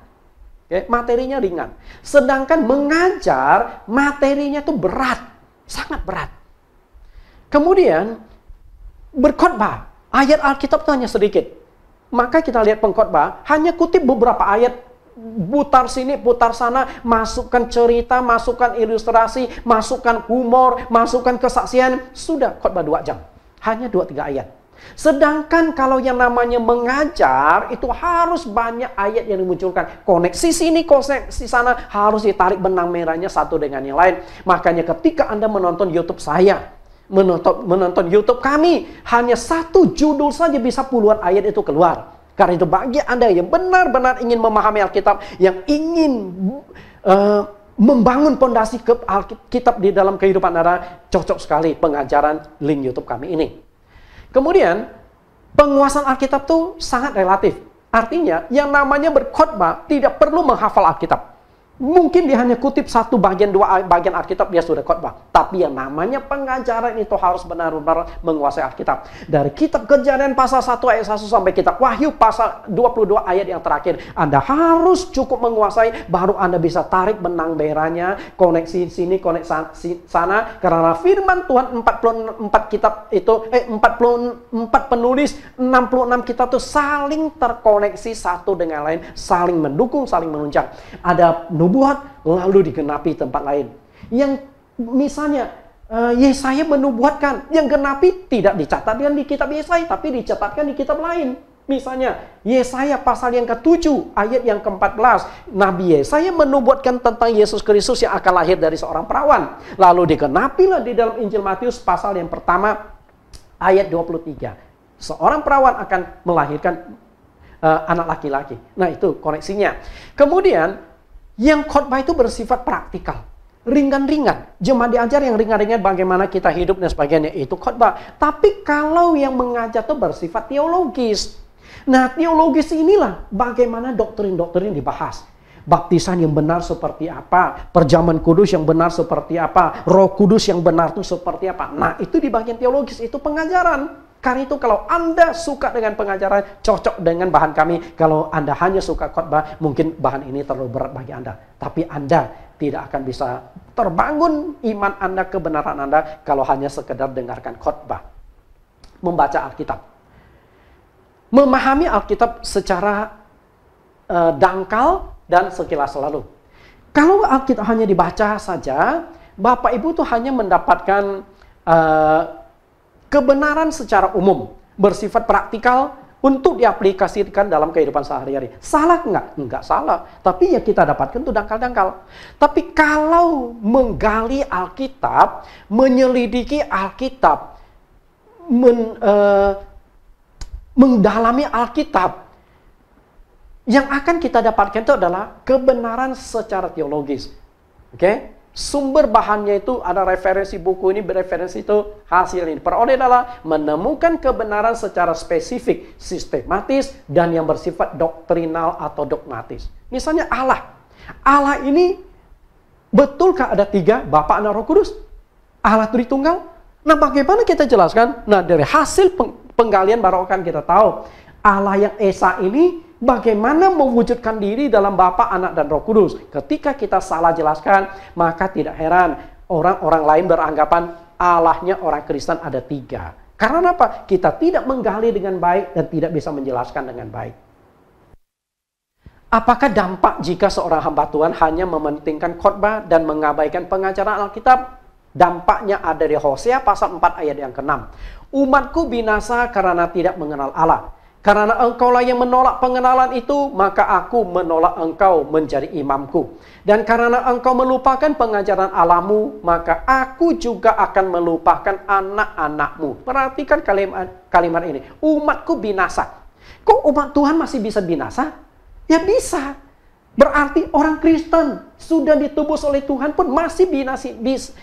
Oke, materinya ringan. Sedangkan mengajar, materinya tuh berat. Sangat berat. Kemudian berkhotbah, ayat Alkitab itu hanya sedikit. Maka kita lihat pengkhotbah hanya kutip beberapa ayat putar sini, putar sana, masukkan cerita, masukkan ilustrasi, masukkan humor, masukkan kesaksian. Sudah khotbah 2 jam. Hanya 2-3 ayat. Sedangkan kalau yang namanya mengajar, itu harus banyak ayat yang dimunculkan. Koneksi sini, koneksi sana, harus ditarik benang merahnya satu dengan yang lain. Makanya ketika Anda menonton YouTube saya, menonton YouTube kami, hanya satu judul saja bisa puluhan ayat itu keluar. Karena itu bagi Anda yang benar-benar ingin memahami Alkitab, yang ingin membangun fondasi Alkitab di dalam kehidupan Anda, cocok sekali pengajaran link YouTube kami ini. Kemudian, penguasaan Alkitab itu sangat relatif. Artinya, yang namanya berkhotbah tidak perlu menghafal Alkitab. Mungkin dia hanya kutip 1 bagian 2 bagian Alkitab, dia sudah khotbah. Tapi yang namanya pengajaran itu harus benar-benar menguasai Alkitab. Dari kitab Kejadian pasal 1 ayat 1 sampai kitab Wahyu pasal 22 ayat yang terakhir. Anda harus cukup menguasai, baru Anda bisa tarik benang merahnya, koneksi sini, koneksi sana. Karena firman Tuhan 44 kitab itu, 44 penulis, 66 kitab itu saling terkoneksi satu dengan lain, saling mendukung, saling menunjang. Ada nubuat lalu digenapi tempat lain. Yang misalnya Yesaya menubuatkan, yang genapi tidak dicatatkan di kitab Yesaya, tapi dicatatkan di kitab lain. Misalnya Yesaya pasal yang ke-7 ayat yang ke-14, Nabi Yesaya menubuatkan tentang Yesus Kristus yang akan lahir dari seorang perawan. Lalu digenapilah di dalam Injil Matius pasal yang pertama ayat 23. Seorang perawan akan melahirkan anak laki-laki. Nah, itu koneksinya. Kemudian yang khotbah itu bersifat praktikal, ringan-ringan. Jemaat diajar yang ringan-ringan bagaimana kita hidup dan sebagainya, itu khotbah. Tapi kalau yang mengajar itu bersifat teologis. Nah, teologis inilah bagaimana doktrin-doktrin dibahas. Baptisan yang benar seperti apa, perjamuan kudus yang benar seperti apa, Roh Kudus yang benar itu seperti apa. Nah, itu di bagian teologis, itu pengajaran. Karena itu kalau Anda suka dengan pengajaran, cocok dengan bahan kami. Kalau Anda hanya suka khotbah, mungkin bahan ini terlalu berat bagi Anda. Tapi Anda tidak akan bisa terbangun iman Anda, kebenaran Anda, kalau hanya sekedar dengarkan khotbah. Membaca Alkitab. Memahami Alkitab secara dangkal dan sekilas selalu. Kalau Alkitab hanya dibaca saja, Bapak Ibu tuh hanya mendapatkan kebenaran secara umum, bersifat praktikal untuk diaplikasikan dalam kehidupan sehari-hari. Salah enggak? Enggak salah. Tapi yang kita dapatkan itu dangkal-dangkal. Tapi kalau menggali Alkitab, menyelidiki Alkitab, mendalami Alkitab, yang akan kita dapatkan itu adalah kebenaran secara teologis. Oke? Sumber bahannya itu ada referensi buku ini, referensi itu hasil ini. Peroleh adalah menemukan kebenaran secara spesifik, sistematis, dan yang bersifat doktrinal atau dogmatis. Misalnya Allah. Allah ini betulkah ada 3, Bapa, Anak, Roh Kudus? Allah Tritunggal? Nah, bagaimana kita jelaskan? Nah, dari hasil penggalian baru akan kita tahu. Allah yang Esa ini bagaimana mewujudkan diri dalam Bapa, Anak, dan Roh Kudus. Ketika kita salah jelaskan, maka tidak heran orang-orang lain beranggapan Allahnya orang Kristen ada 3. Karena apa? Kita tidak menggali dengan baik dan tidak bisa menjelaskan dengan baik. Apakah dampak jika seorang hamba Tuhan hanya mementingkan khotbah dan mengabaikan pengajaran Alkitab? Dampaknya ada di Hosea pasal 4 ayat yang ke-6. Umatku binasa karena tidak mengenal Allah. Karena engkaulah yang menolak pengenalan itu, maka aku menolak engkau menjadi imamku. Dan karena engkau melupakan pengajaran Allahmu, maka aku juga akan melupakan anak-anakmu. Perhatikan kalimat ini. Umatku binasa. Kok umat Tuhan masih bisa binasa? Ya bisa. Berarti orang Kristen sudah ditebus oleh Tuhan pun masih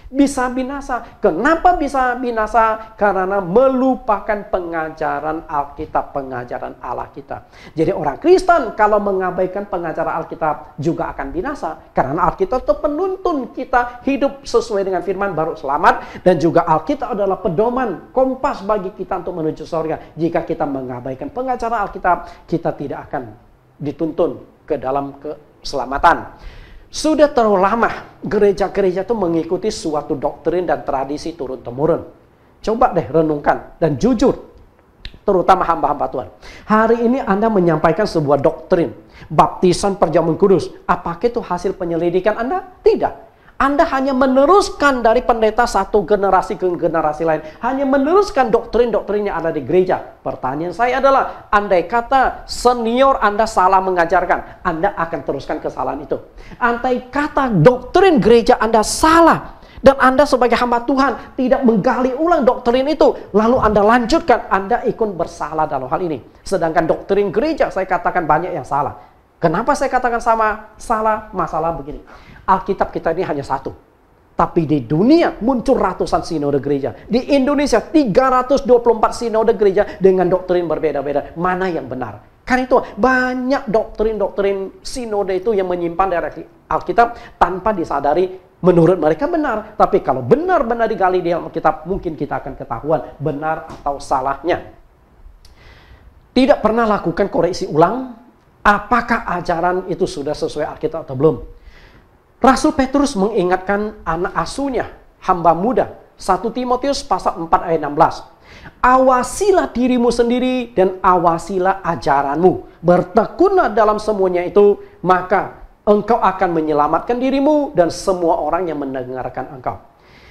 bisa binasa. Kenapa bisa binasa? Karena melupakan pengajaran Alkitab, pengajaran Allah kita. Jadi orang Kristen kalau mengabaikan pengajaran Alkitab juga akan binasa. Karena Alkitab itu penuntun kita hidup sesuai dengan firman baru selamat. Dan juga Alkitab adalah pedoman, kompas bagi kita untuk menuju surga. Jika kita mengabaikan pengajaran Alkitab, kita tidak akan dituntun ke dalam keselamatan. Sudah terlalu lama gereja-gereja itu mengikuti suatu doktrin dan tradisi turun-temurun. Coba deh renungkan dan jujur. terutama hamba-hamba Tuhan. Hari ini Anda menyampaikan sebuah doktrin, baptisan perjamuan kudus. Apakah itu hasil penyelidikan Anda? Tidak. Anda hanya meneruskan dari pendeta satu generasi ke generasi lain. Hanya meneruskan doktrin-doktrin yang ada di gereja. Pertanyaan saya adalah, andai kata senior Anda salah mengajarkan, Anda akan teruskan kesalahan itu. Andai kata doktrin gereja Anda salah, dan Anda sebagai hamba Tuhan tidak menggali ulang doktrin itu, lalu Anda lanjutkan, Anda ikut bersalah dalam hal ini. Sedangkan doktrin gereja saya katakan banyak yang salah. Kenapa saya katakan salah? Masalah begini. Alkitab kita ini hanya satu. Tapi di dunia muncul ratusan sinode gereja. Di Indonesia 324 sinode gereja dengan doktrin berbeda-beda. Mana yang benar? Karena itu banyak doktrin-doktrin sinode itu yang menyimpan dari Alkitab tanpa disadari menurut mereka benar. Tapi kalau benar-benar digali di Alkitab, mungkin kita akan ketahuan benar atau salahnya. Tidak pernah lakukan koreksi ulang. Apakah ajaran itu sudah sesuai Alkitab atau belum? Rasul Petrus mengingatkan anak asuhnya, hamba muda. 1 Timotius pasal 4 ayat 16. Awasilah dirimu sendiri dan awasilah ajaranmu. Bertekunlah dalam semuanya itu, maka engkau akan menyelamatkan dirimu dan semua orang yang mendengarkan engkau.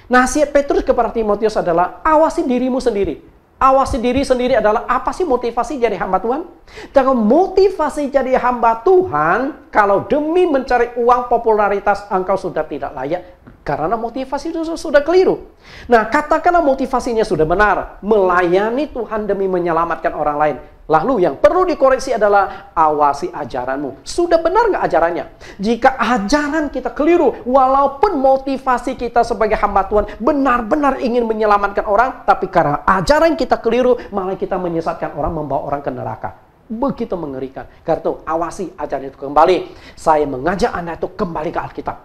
Nasihat Petrus kepada Timotius adalah awasi dirimu sendiri. Awasi diri sendiri adalah apa sih motivasi jadi hamba Tuhan? Kalau motivasi jadi hamba Tuhan, kalau demi mencari uang popularitas, engkau sudah tidak layak. Karena motivasi itu sudah keliru. Nah, katakanlah motivasinya sudah benar. Melayani Tuhan demi menyelamatkan orang lain. Lalu yang perlu dikoreksi adalah awasi ajaranmu. Sudah benar nggak ajarannya? Jika ajaran kita keliru, walaupun motivasi kita sebagai hamba Tuhan benar-benar ingin menyelamatkan orang, tapi karena ajaran kita keliru, malah kita menyesatkan orang, membawa orang ke neraka. Begitu mengerikan. Karena itu awasi ajaran itu kembali. Saya mengajak Anda itu kembali ke Alkitab.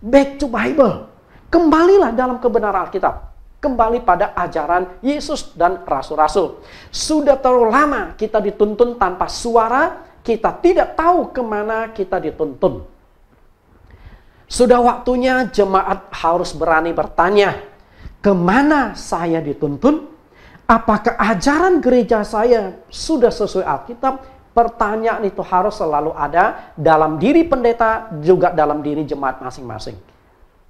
Back to Bible. Kembalilah dalam kebenaran Alkitab. Kembali pada ajaran Yesus dan rasul-rasul. Sudah terlalu lama kita dituntun tanpa suara, kita tidak tahu kemana kita dituntun. Sudah waktunya jemaat harus berani bertanya, kemana saya dituntun? Apakah ajaran gereja saya sudah sesuai Alkitab? Pertanyaan itu harus selalu ada dalam diri pendeta, juga dalam diri jemaat masing-masing.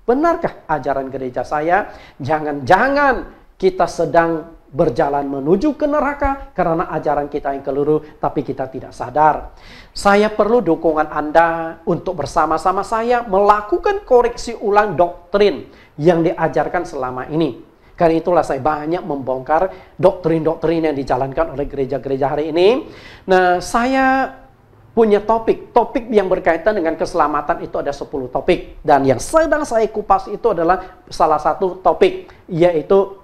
Benarkah ajaran gereja saya? Jangan-jangan kita sedang berjalan menuju ke neraka karena ajaran kita yang keliru, tapi kita tidak sadar. Saya perlu dukungan Anda untuk bersama-sama saya melakukan koreksi ulang doktrin yang diajarkan selama ini. Karena itulah saya banyak membongkar doktrin-doktrin yang dijalankan oleh gereja-gereja hari ini. Nah, saya punya topik yang berkaitan dengan keselamatan itu ada 10 topik. Dan yang sedang saya kupas itu adalah salah satu topik, yaitu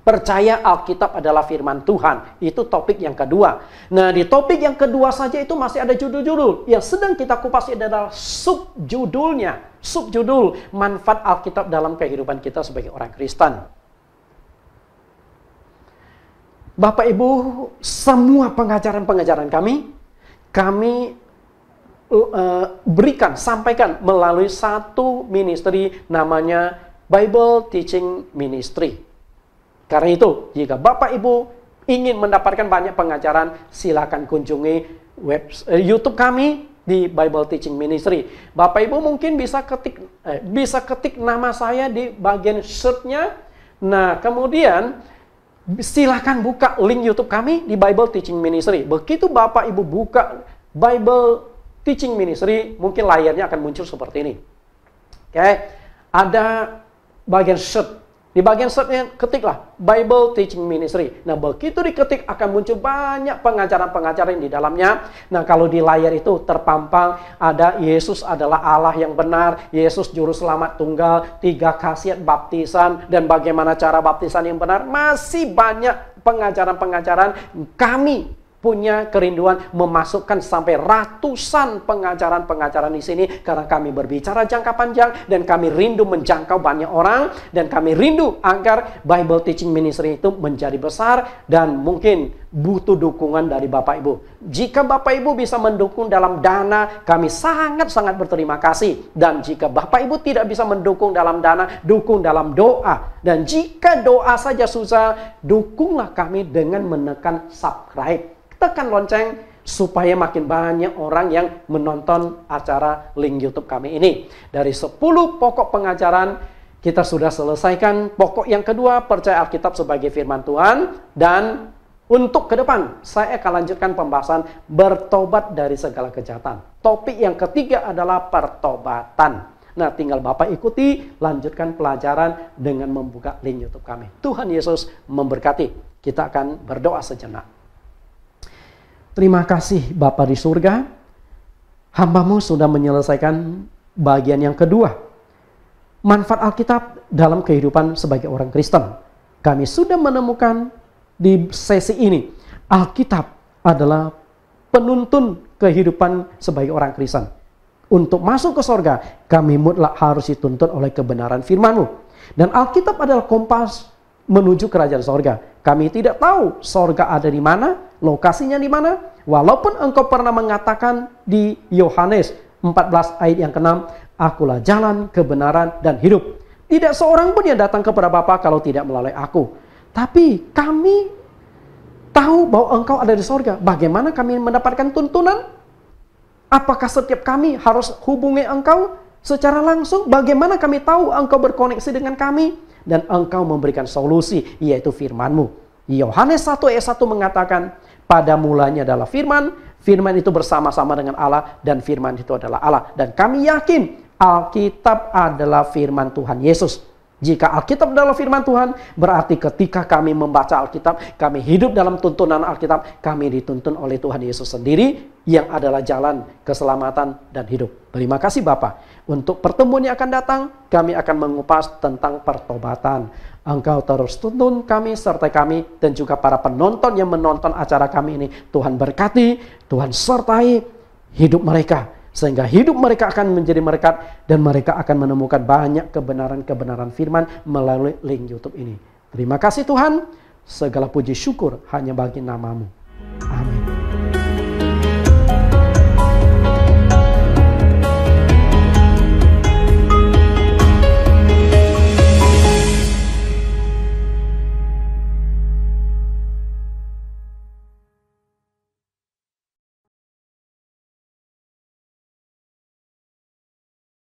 percaya Alkitab adalah firman Tuhan. Itu topik yang kedua. Nah, di topik yang kedua saja itu masih ada judul-judul. Yang sedang kita kupas adalah subjudulnya. Subjudul, manfaat Alkitab dalam kehidupan kita sebagai orang Kristen. Bapak Ibu, semua pengajaran-pengajaran kami berikan, sampaikan melalui satu ministry namanya Bible Teaching Ministry. Karena itu, jika Bapak Ibu ingin mendapatkan banyak pengajaran, silakan kunjungi YouTube kami di Bible Teaching Ministry. Bapak Ibu mungkin bisa ketik nama saya di bagian search-nya. Nah, kemudian silakan buka link YouTube kami di Bible Teaching Ministry. Begitu Bapak Ibu buka Bible Teaching Ministry, mungkin layarnya akan muncul seperti ini. Oke, ada bagian search. Di bagian search-nya ketiklah Bible Teaching Ministry. Nah, begitu diketik akan muncul banyak pengajaran-pengajaran di dalamnya. Nah, kalau di layar itu terpampang ada Yesus adalah Allah yang benar, Yesus juru selamat tunggal, 3 khasiat baptisan, dan bagaimana cara baptisan yang benar. Masih banyak pengajaran-pengajaran kami punya kerinduan memasukkan sampai ratusan pengajaran-pengajaran di sini karena kami berbicara jangka panjang dan kami rindu menjangkau banyak orang dan kami rindu agar Bible Teaching Ministry itu menjadi besar dan mungkin butuh dukungan dari Bapak Ibu. Jika Bapak Ibu bisa mendukung dalam dana, kami sangat-sangat berterima kasih. Dan jika Bapak Ibu tidak bisa mendukung dalam dana, dukung dalam doa. Dan jika doa saja susah, dukunglah kami dengan menekan subscribe. Tekan lonceng supaya makin banyak orang yang menonton acara link YouTube kami ini. Dari 10 pokok pengajaran, kita sudah selesaikan. Pokok yang kedua, percaya Alkitab sebagai firman Tuhan. Dan untuk ke depan, saya akan lanjutkan pembahasan bertobat dari segala kejahatan. Topik yang ketiga adalah pertobatan. Nah, tinggal Bapak ikuti, lanjutkan pelajaran dengan membuka link YouTube kami. Tuhan Yesus memberkati. Kita akan berdoa sejenak. Terima kasih Bapa di surga. Hamba-Mu sudah menyelesaikan bagian yang kedua. Manfaat Alkitab dalam kehidupan sebagai orang Kristen. Kami sudah menemukan di sesi ini, Alkitab adalah penuntun kehidupan sebagai orang Kristen. Untuk masuk ke sorga, kami mutlak harus dituntun oleh kebenaran firman-Mu. Dan Alkitab adalah kompas menuju kerajaan sorga. Kami tidak tahu sorga ada di mana, lokasinya di mana. Walaupun engkau pernah mengatakan di Yohanes 14 ayat yang ke-6, akulah jalan, kebenaran, dan hidup. Tidak seorang pun yang datang kepada Bapa kalau tidak melalui aku. Tapi kami tahu bahwa engkau ada di sorga. Bagaimana kami mendapatkan tuntunan? Apakah setiap kami harus hubungi engkau secara langsung? Bagaimana kami tahu engkau berkoneksi dengan kami? Dan engkau memberikan solusi, yaitu firman-Mu. Yohanes 1 ayat 1 mengatakan, pada mulanya adalah firman, firman itu bersama-sama dengan Allah, dan firman itu adalah Allah. Dan kami yakin Alkitab adalah firman Tuhan Yesus. Jika Alkitab adalah firman Tuhan, berarti ketika kami membaca Alkitab, kami hidup dalam tuntunan Alkitab, kami dituntun oleh Tuhan Yesus sendiri, yang adalah jalan keselamatan dan hidup. Terima kasih Bapa. Untuk pertemuan yang akan datang, kami akan mengupas tentang pertobatan. Engkau terus tuntun kami, sertai kami, dan juga para penonton yang menonton acara kami ini. Tuhan berkati, Tuhan sertai hidup mereka. Sehingga hidup mereka akan menjadi berkat dan mereka akan menemukan banyak kebenaran-kebenaran firman melalui link YouTube ini. Terima kasih Tuhan. Segala puji syukur hanya bagi nama-Mu.